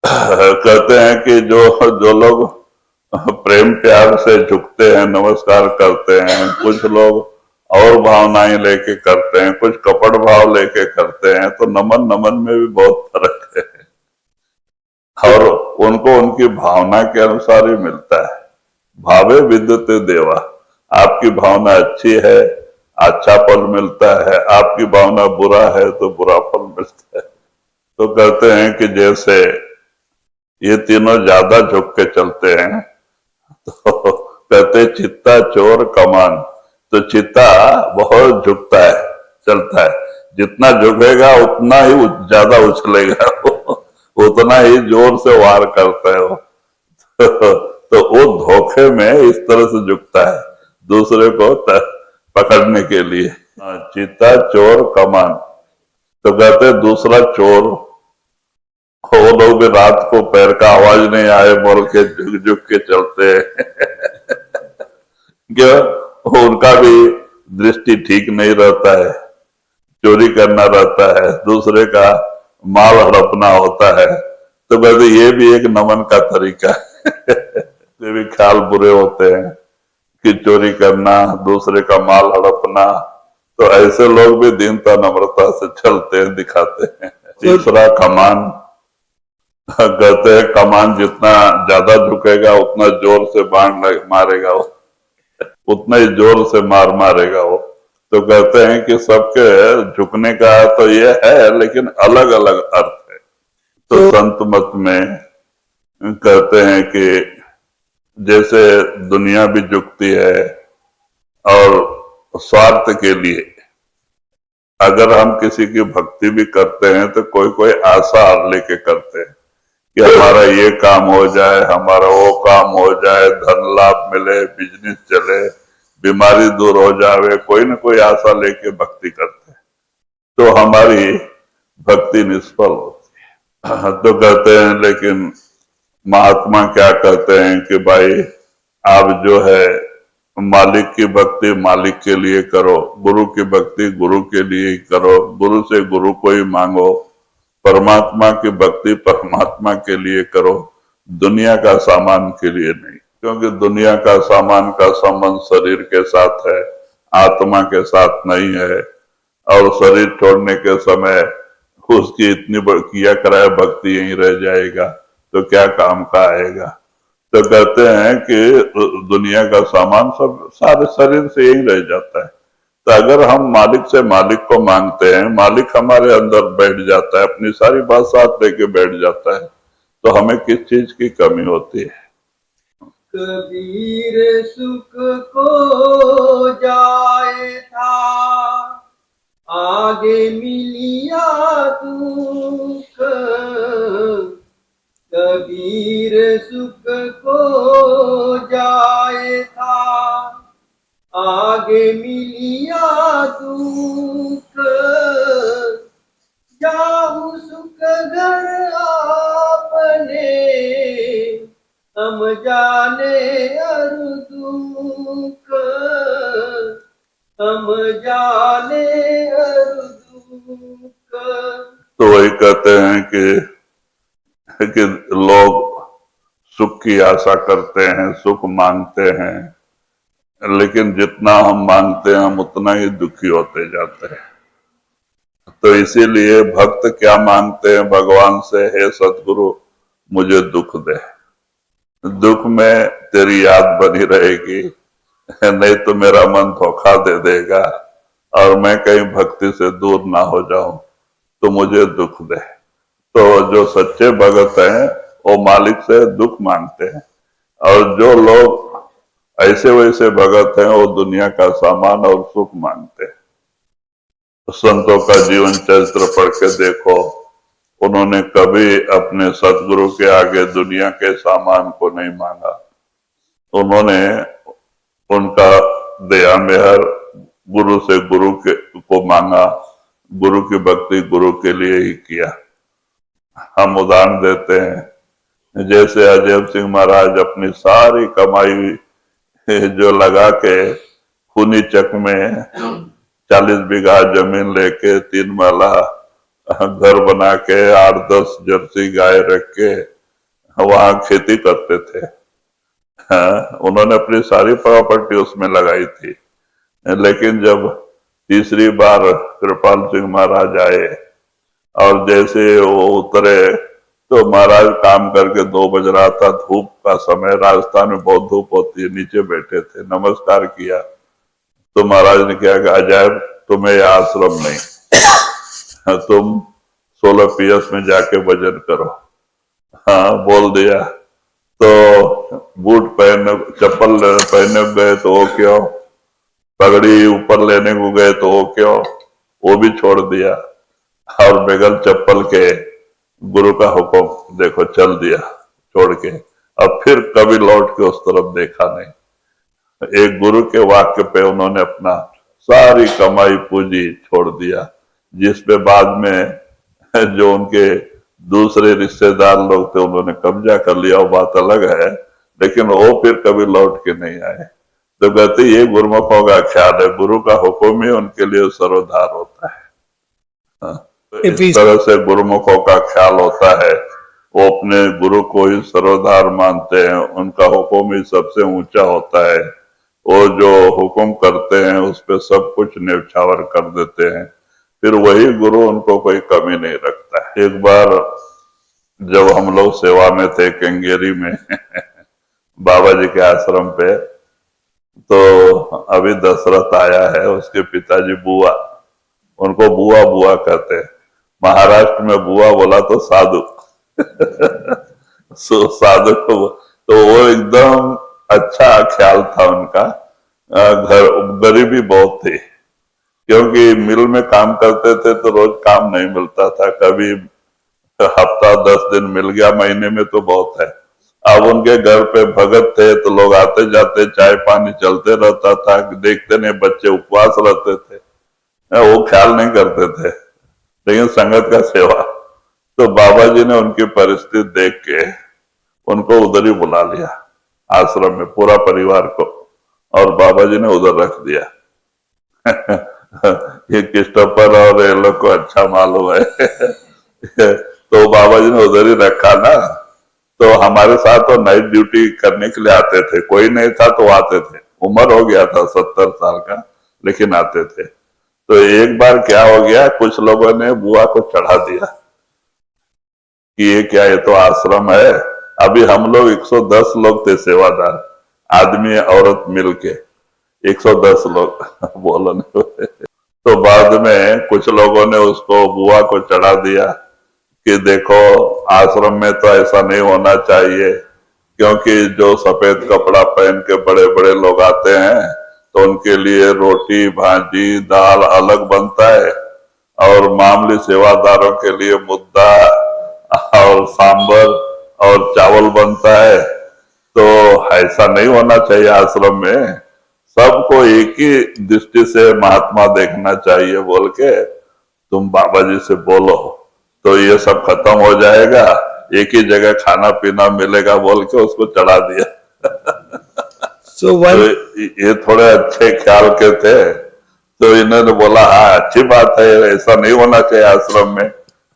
G: कहते हैं कि जो लोग प्रेम प्यार से झुकते हैं, नमस्कार करते हैं, कुछ लोग और भावनाएं लेके करते हैं, कुछ कपट भाव लेके करते हैं, तो नमन नमन में भी बहुत फर्क है और उनको उनकी भावना के अनुसार ही मिलता है। भावे विद्युते देवा, आपकी भावना अच्छी है अच्छा फल मिलता है, आपकी भावना बुरा है तो बुरा फल मिलता है। तो कहते हैं कि जैसे ये तीनों ज्यादा झुक के चलते हैं, तो कहते चित्ता चोर कमान, तो चित्ता बहुत झुकता है, चलता है, जितना झुकेगा उतना ही ज्यादा उछलेगा, उतना ही जोर से वार करता है वो। तो वो धोखे में इस तरह से झुकता है दूसरे को पकड़ने के लिए। चित्ता चोर कमान, तो कहते दूसरा चोर, वो लोग भी रात को पैर का आवाज नहीं आए बोल के झुक झुक के चलते हैं। क्यों? उनका भी दृष्टि ठीक नहीं रहता है, चोरी करना रहता है, दूसरे का माल हड़पना होता है। तो कहते ये भी एक नमन का तरीका है। ये भी ख्याल बुरे होते हैं कि चोरी करना, दूसरे का माल हड़पना, तो ऐसे लोग भी दीनता नम्रता से चलते हैं, दिखाते हैं। तीसरा कमान, कहते हैं कमान जितना ज्यादा झुकेगा उतना जोर से बाण मारेगा वो, उतना ही जोर से मारेगा वो। तो कहते हैं कि सबके झुकने का तो ये है, लेकिन अलग अलग अर्थ है। तो संत मत में कहते हैं कि जैसे दुनिया भी झुकती है और स्वार्थ के लिए, अगर हम किसी की भक्ति भी करते हैं तो कोई कोई आशा लेके करते हैं कि हमारा ये काम हो जाए, हमारा वो काम हो जाए, धन लाभ मिले, बिजनेस चले, बीमारी दूर हो जावे, कोई न कोई आशा लेके भक्ति करते हैं, तो हमारी भक्ति निष्फल होती है। तो कहते हैं, लेकिन महात्मा क्या कहते हैं कि भाई आप जो है मालिक की भक्ति मालिक के लिए करो, गुरु की भक्ति गुरु के लिए ही करो, गुरु से गुरु को ही मांगो, परमात्मा की भक्ति परमात्मा के लिए करो, दुनिया का सामान के लिए नहीं। क्योंकि दुनिया का सामान का संबंध शरीर के साथ है, आत्मा के साथ नहीं है, और शरीर छोड़ने के समय उसकी इतनी किया कराया भक्ति यहीं रह जाएगा तो क्या काम का आएगा। तो कहते हैं कि दुनिया का सामान सब सारे शरीर से यही रह जाता है। तो अगर हम मालिक से मालिक को मांगते हैं, मालिक हमारे अंदर बैठ जाता है, अपनी सारी बात साथ लेके बैठ जाता है, तो हमें किस चीज की कमी होती है।
D: कबीर सुख को जाए था, आगे मिलिया दुख। कबीर सुख को जाए था, आगे मिलिया दुख। जाऊं सुख घर आपने, हम जाने अर दुख, हम जाने अर दुख।
G: तो वही कहते हैं कि लोग सुख की आशा करते हैं, सुख मांगते हैं, लेकिन जितना हम मांगते हैं हम उतना ही दुखी होते जाते हैं। तो इसीलिए भक्त क्या मांगते हैं भगवान से, हे सतगुरु मुझे दुख दे, दुख में तेरी याद बनी रहेगी, नहीं तो मेरा मन धोखा दे देगा और मैं कहीं भक्ति से दूर ना हो जाऊं, तो मुझे दुख दे। तो जो सच्चे भगत हैं वो मालिक से दुख मांगते हैं, और जो लोग ऐसे वैसे भगत हैं वो दुनिया का सामान और सुख मांगते हैं। संतों का जीवन चरित्र पढ़ के देखो, उन्होंने कभी अपने सतगुरु के आगे दुनिया के सामान को नहीं मांगा। उन्होंने उनका दया मेहर गुरु से गुरु को मांगा, गुरु की भक्ति गुरु के लिए ही किया। हम उदाहरण देते हैं, जैसे अजय सिंह महाराज अपनी सारी कमाई जो लगा के खूनी चक में 40 बीघा जमीन लेके 3 महला घर बना के 8-10 जर्सी गाय रख के वहां खेती करते थे। उन्होंने अपनी सारी प्रॉपर्टी उसमें लगाई थी। लेकिन जब तीसरी बार कृपाल सिंह महाराज आए और जैसे वो उतरे तो महाराज काम करके 2 बज रहा था, धूप का समय, राजस्थान में बहुत धूप होती है, नीचे बैठे थे, नमस्कार किया तो महाराज ने कहा कि अजायब तुम्हें यह आश्रम नहीं, तुम 16 PS में जाके भजन करो। हाँ बोल दिया तो बूट पहने चप्पल पहने गए तो वो क्यों, पगड़ी ऊपर लेने को गए तो वो क्यों, वो भी छोड़ दिया और बगैर चप्पल के गुरु का हुक्म देखो चल दिया छोड़ के। अब फिर कभी लौट के उस तरफ देखा नहीं। एक गुरु के वाक्य पे उन्होंने अपना सारी कमाई पूंजी छोड़ दिया, जिसपे बाद में जो उनके दूसरे रिश्तेदार लोग थे उन्होंने कब्जा कर लिया, वो बात अलग है, लेकिन वो फिर कभी लौट के नहीं आए। तो कहते ये गुरुमुखों का ख्याल है, गुरु का हुक्म ही उनके लिए सर्वोद्धार होता है। तो इस तरह से गुरुमुखों का ख्याल होता है, वो अपने गुरु को ही सर्वोद्धार मानते हैं, उनका हुक्म ही सबसे ऊंचा होता है। वो जो हुक्म करते हैं उस पे सब कुछ न्यौछावर कर देते हैं, फिर वही गुरु उनको कोई कमी नहीं रखता है। एक बार जब हम लोग सेवा में थे केंगेरी में बाबा जी के आश्रम पे, तो अभी दशरथ आया है, उसके पिताजी बुआ, उनको बुआ बुआ कहते हैं। महाराष्ट्र में बुआ बोला तो साधु साधु को, तो वो एकदम अच्छा ख्याल था उनका। घर गरीबी बहुत थी, क्योंकि मिल में काम करते थे तो रोज काम नहीं मिलता था, कभी हफ्ता 10 दिन मिल गया, महीने में तो बहुत है। अब उनके घर पे भगत थे तो लोग आते जाते, चाय पानी चलते रहता था, देखते नहीं बच्चे उपवास रहते थे, वो ख्याल नहीं करते थे, लेकिन संगत का सेवा। तो बाबा जी ने उनकी परिस्थिति देख के उनको उधर ही बुला लिया आश्रम में, पूरा परिवार को, और बाबा जी ने उधर रख दिया ये क्रिस्टोफर और ये लोग को अच्छा मालूम है तो बाबा जी ने उधर ही रखा ना। तो हमारे साथ तो नाइट ड्यूटी करने के लिए आते थे, कोई नहीं था तो आते थे, उम्र हो गया था 70 साल का, लेकिन आते थे। तो एक बार क्या हो गया, कुछ लोगों ने बुआ को चढ़ा दिया कि ये क्या, ये तो आश्रम है। अभी हम लोग 110 लोग थे सेवादार, आदमी औरत मिलके 110 लोग बोलने तो बाद में कुछ लोगों ने उसको बुआ को चढ़ा दिया कि देखो आश्रम में तो ऐसा नहीं होना चाहिए, क्योंकि जो सफेद कपड़ा पहन के बड़े बड़े लोग आते हैं तो उनके लिए रोटी भाजी दाल अलग बनता है, और मामूली सेवादारों के लिए मुद्दा और सांबर और चावल बनता है। तो ऐसा नहीं होना चाहिए आश्रम में, सबको एक ही दृष्टि से महात्मा देखना चाहिए बोल के तुम बाबा जी से बोलो तो ये सब खत्म हो जाएगा, एक ही जगह खाना पीना मिलेगा बोल के उसको चढ़ा दिया तो ये थोड़े अच्छे ख्याल के थे, तो इन्होंने बोला हाँ अच्छी बात है, ऐसा नहीं होना चाहिए आश्रम में।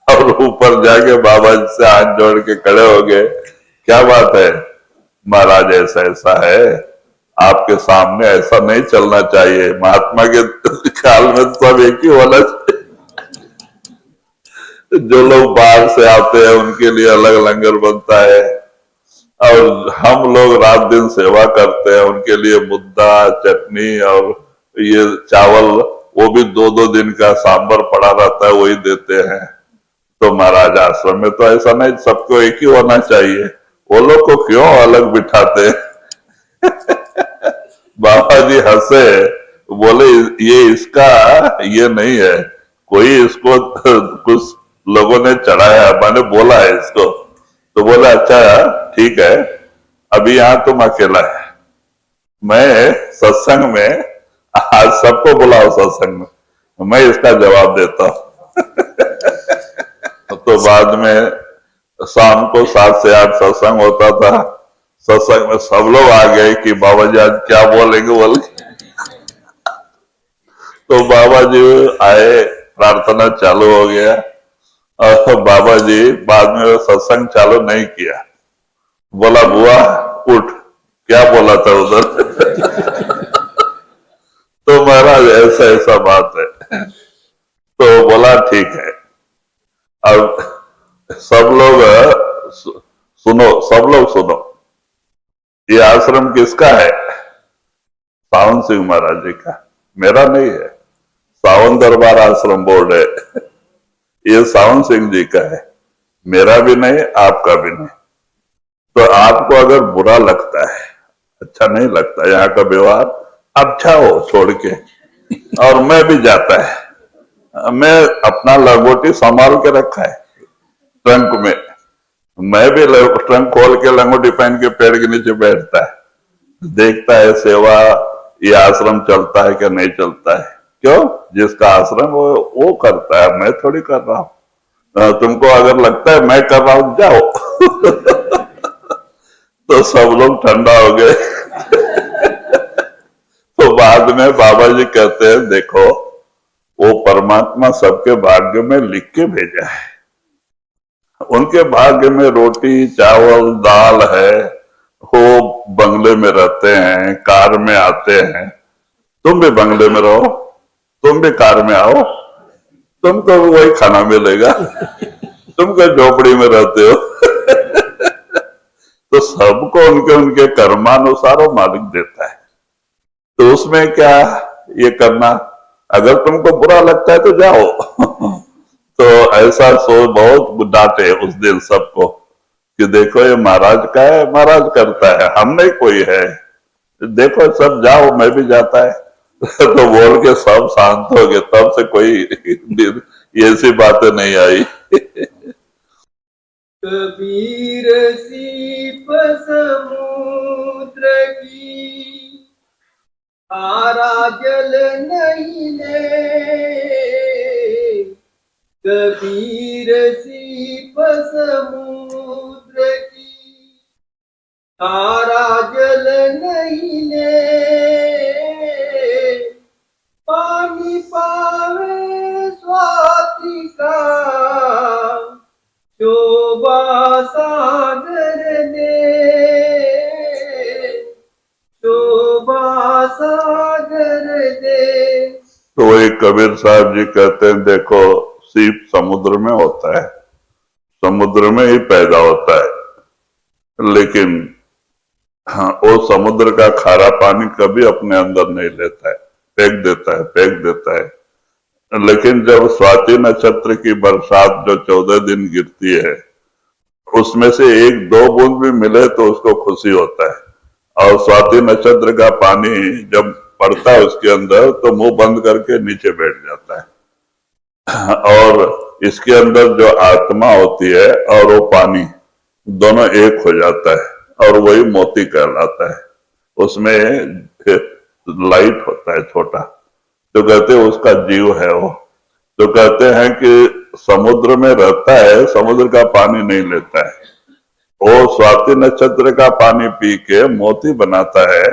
G: और ऊपर जाके बाबा जी से हाथ जोड़ के खड़े हो गए, क्या बात है महाराज, ऐसा ऐसा है, आपके सामने ऐसा नहीं चलना चाहिए, महात्मा के ख्याल में सब एक ही होना चाहिए। जो लोग बाहर से आते हैं उनके लिए अलग लंगर बनता है, और हम लोग रात दिन सेवा करते हैं उनके लिए मुद्दा चटनी और ये चावल, वो भी 2-2 दिन का सांबर पड़ा रहता है वही देते हैं। तो महाराज आश्रम में तो ऐसा नहीं, सबको एक ही होना चाहिए, वो लोग को क्यों अलग बिठाते बाबा जी हंसे, बोले ये इसका ये नहीं है, कोई इसको कुछ लोगों ने चढ़ाया, मैंने बोला है इसको, तो बोला अच्छा ठीक है, अभी यहां तुम अकेला है, मैं सत्संग में आज सबको बुलाओ सत्संग में, मैं इसका जवाब देता हूं। तो बाद में शाम को 7 से 8 सत्संग होता था। सत्संग में सब लोग आ गए कि बाबा जी आज क्या बोलेंगे बोल के। तो बाबा जी आए, प्रार्थना चालू हो गया और बाबा जी बाद में सत्संग चालू नहीं किया। बोला बुआ उठ, क्या बोला था उधर? तो महाराज ऐसा ऐसा बात है। तो बोला ठीक है। अब सब लोग सुनो, सब लोग सुनो, ये आश्रम किसका है? सावन सिंह महाराज जी का, मेरा नहीं है। सावन दरबार आश्रम बोर्ड है, ये सावन सिंह जी का है, मेरा भी नहीं, आपका भी नहीं। तो आपको अगर बुरा लगता है, अच्छा नहीं लगता यहाँ का व्यवहार, अच्छा हो छोड़ के, और मैं भी जाता है, मैं अपना लंगोटी संभाल के रखा है ट्रंक में, मैं भी ट्रंक खोल के लंगोटी पहन के पेड़ के नीचे बैठता है, देखता है सेवा ये आश्रम चलता है क्या नहीं चलता है। क्यों? जिसका आश्रम वो करता है, मैं थोड़ी कर रहा हूं। तुमको अगर लगता है मैं कर रहा हूं जाओ। तो सब लोग ठंडा हो गए। तो बाद में बाबा जी कहते हैं देखो, वो परमात्मा सबके भाग्य में लिख के भेजा है। उनके भाग्य में रोटी चावल दाल है, वो बंगले में रहते हैं, कार में आते हैं। तुम भी बंगले में रहो, तुम भी कार में आओ, तुमको भी वही खाना मिलेगा। तुम क्या झोपड़ी में रहते हो? तो सबको उनके उनके कर्मानुसार वो मालिक देता है। तो उसमें क्या ये करना, अगर तुमको बुरा लगता है तो जाओ। तो ऐसा बहुत डांटे उस दिन सबको कि देखो ये महाराज का है, महाराज करता है, हम नहीं कोई है, देखो सब जाओ, मैं भी जाता है। तो बोल के सब शांत हो गए, तब से कोई ऐसी बातें नहीं आई।
D: कबीर सीप समुद्र की खारा जल नहीं ले, कबीर सीप समुद्र की खारा जल नहीं ले, पानी पावे स्वाति का शोभा सागर दे, शोभा सागर दे।
G: तो वही कबीर साहब जी कहते हैं देखो, सीप समुद्र में होता है, समुद्र में ही पैदा होता है, लेकिन हाँ, वो समुद्र का खारा पानी कभी अपने अंदर नहीं लेता है, फेंक देता है, फेंक देता है। लेकिन जब स्वाति नक्षत्र की बरसात जो 14 दिन गिरती है, उसमें से 1-2 बूंद भी मिले तो उसको खुशी होता है। और स्वाति नक्षत्र का पानी जब पड़ता है उसके अंदर तो मुंह बंद करके नीचे बैठ जाता है। और इसके अंदर जो आत्मा होती है और वो पानी दोनों एक हो जाता है, और वही मोती कहलाता है। उसमें लाइट होता है छोटा, तो कहते हैं उसका जीव है वो। तो कहते हैं कि समुद्र में रहता है, समुद्र का पानी नहीं लेता है, वो स्वाति नक्षत्र का पानी पी के मोती बनाता है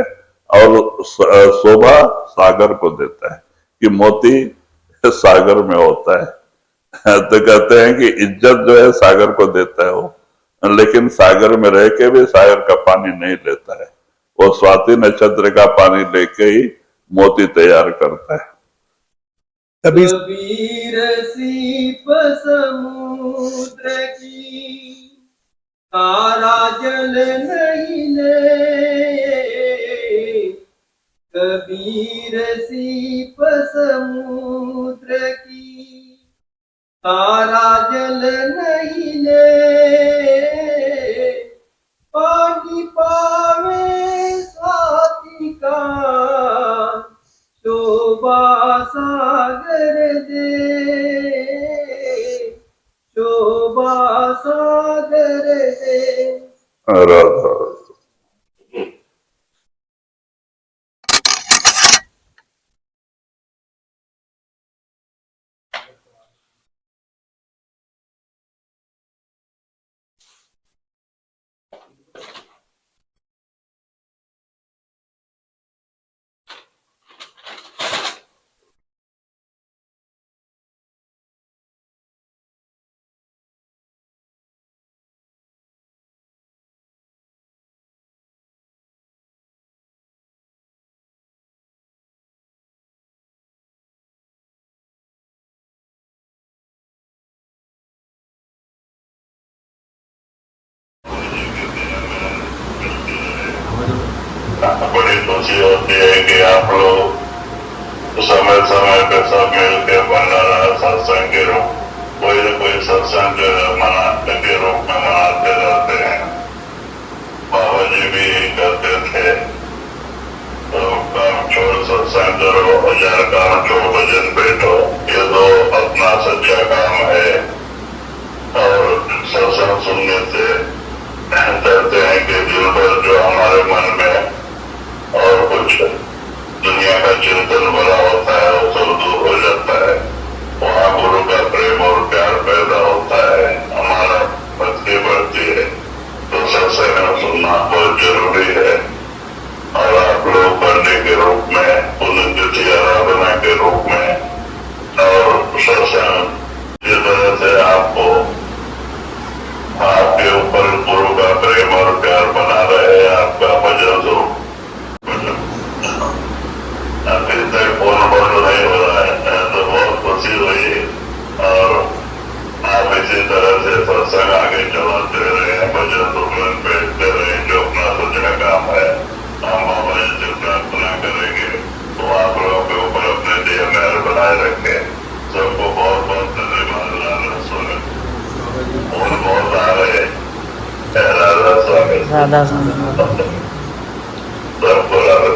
G: और शोभा सागर को देता है कि मोती सागर में होता है। तो कहते हैं कि इज्जत जो है सागर को देता है वो, लेकिन सागर में रह के भी सागर का पानी नहीं लेता है, वो स्वाति नक्षत्र का पानी लेके ही मोती तैयार करता है।
D: कबीर सीप समुद्र की खारा जल नहीं ले, कबीर सीप समुद्र की खारा जल नहीं ले, पानी पावे स्वाति का शोभा सागर दे, शोभा सागर दे।
G: राधा बड़ी खुशी होती है कि आप लोग समय समय पे सब मिलकर भंडारा सत्संग के रूप कोई न कोई सत्संग मनाने के रूप में मनाते रहते हैं। बाबा जी भी कहते थे तो काम छोड़ सत्संग करो, 1000 काम छोड़ भजन बैठो, ये तो अपना सच्चा काम है। और सत्संग सुनने से कहते हैं कि दिल भर जो हमारे मन में और कुछ दुनिया का चिंतन भरा होता है वो सब दूर हो जाता है। वहाँ गुरु का प्रेम और प्यार पैदा होता है, हमारा भक्ति बढ़ती है। तो सत्संग सुनना बहुत जरूरी है। और आप लोग पढ़ने के रूप में, पुण्यतिथि आराधना के रूप में और सत्संग जिस तरह से आपको आपके ऊपर गुरु का प्रेम और प्यार बना रहे, आपका भजन तो अभी तक फोन बंद नहीं हो रहा है तो बहुत खुशी हुई। और आप इसी तरह से सत्संग आगे चलाते रहे, भजन तो बैठते रहे, जो अपना सच्चा काम है। हम बाबा जी से प्रार्थना करेंगे तो आप लोगों के ऊपर अपने देह मेहर बनाए रखे। सबको बहुत बहुत धन्यवाद। राधा स्वामी और बहुत आ रहे राधा स्वामी
A: राधा स्वामी
G: सबको राधा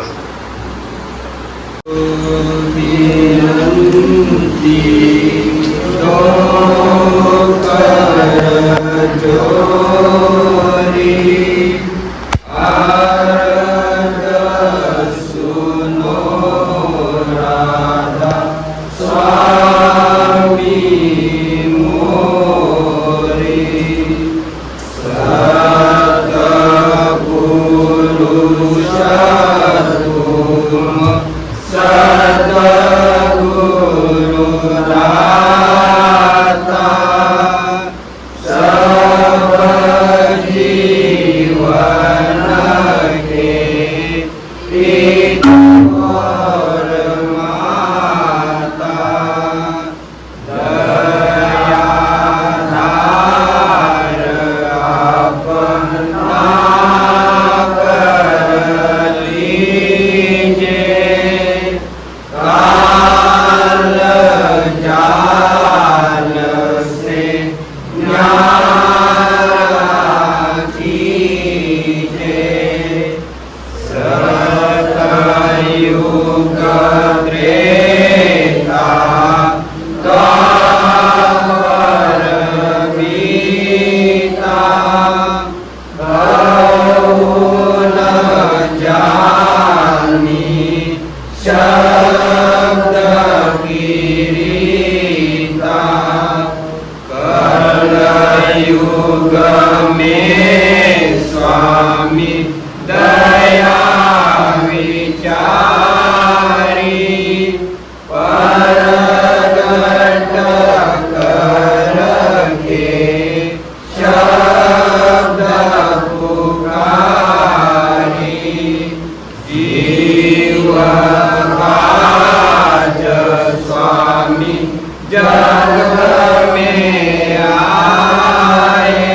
C: जग में आए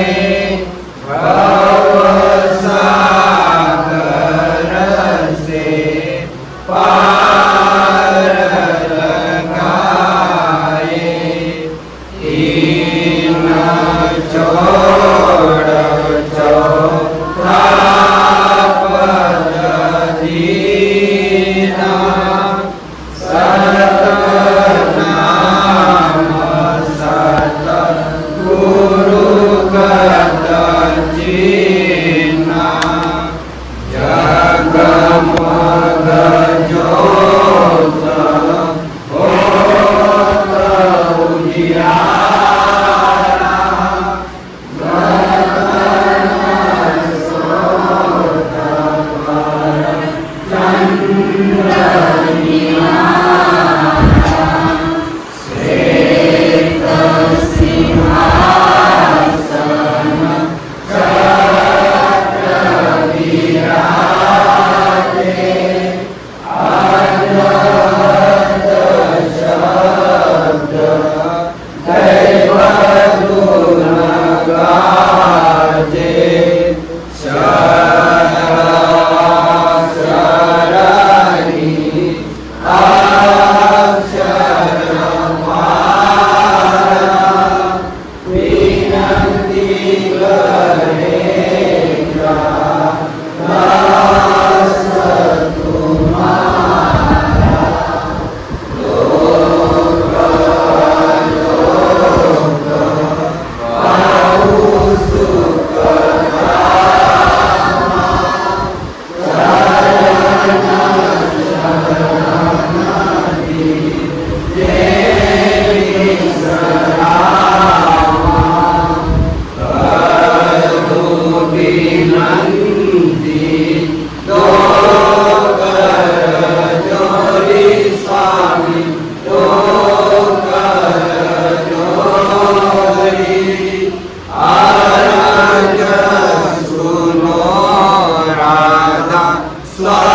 D: स्वाहा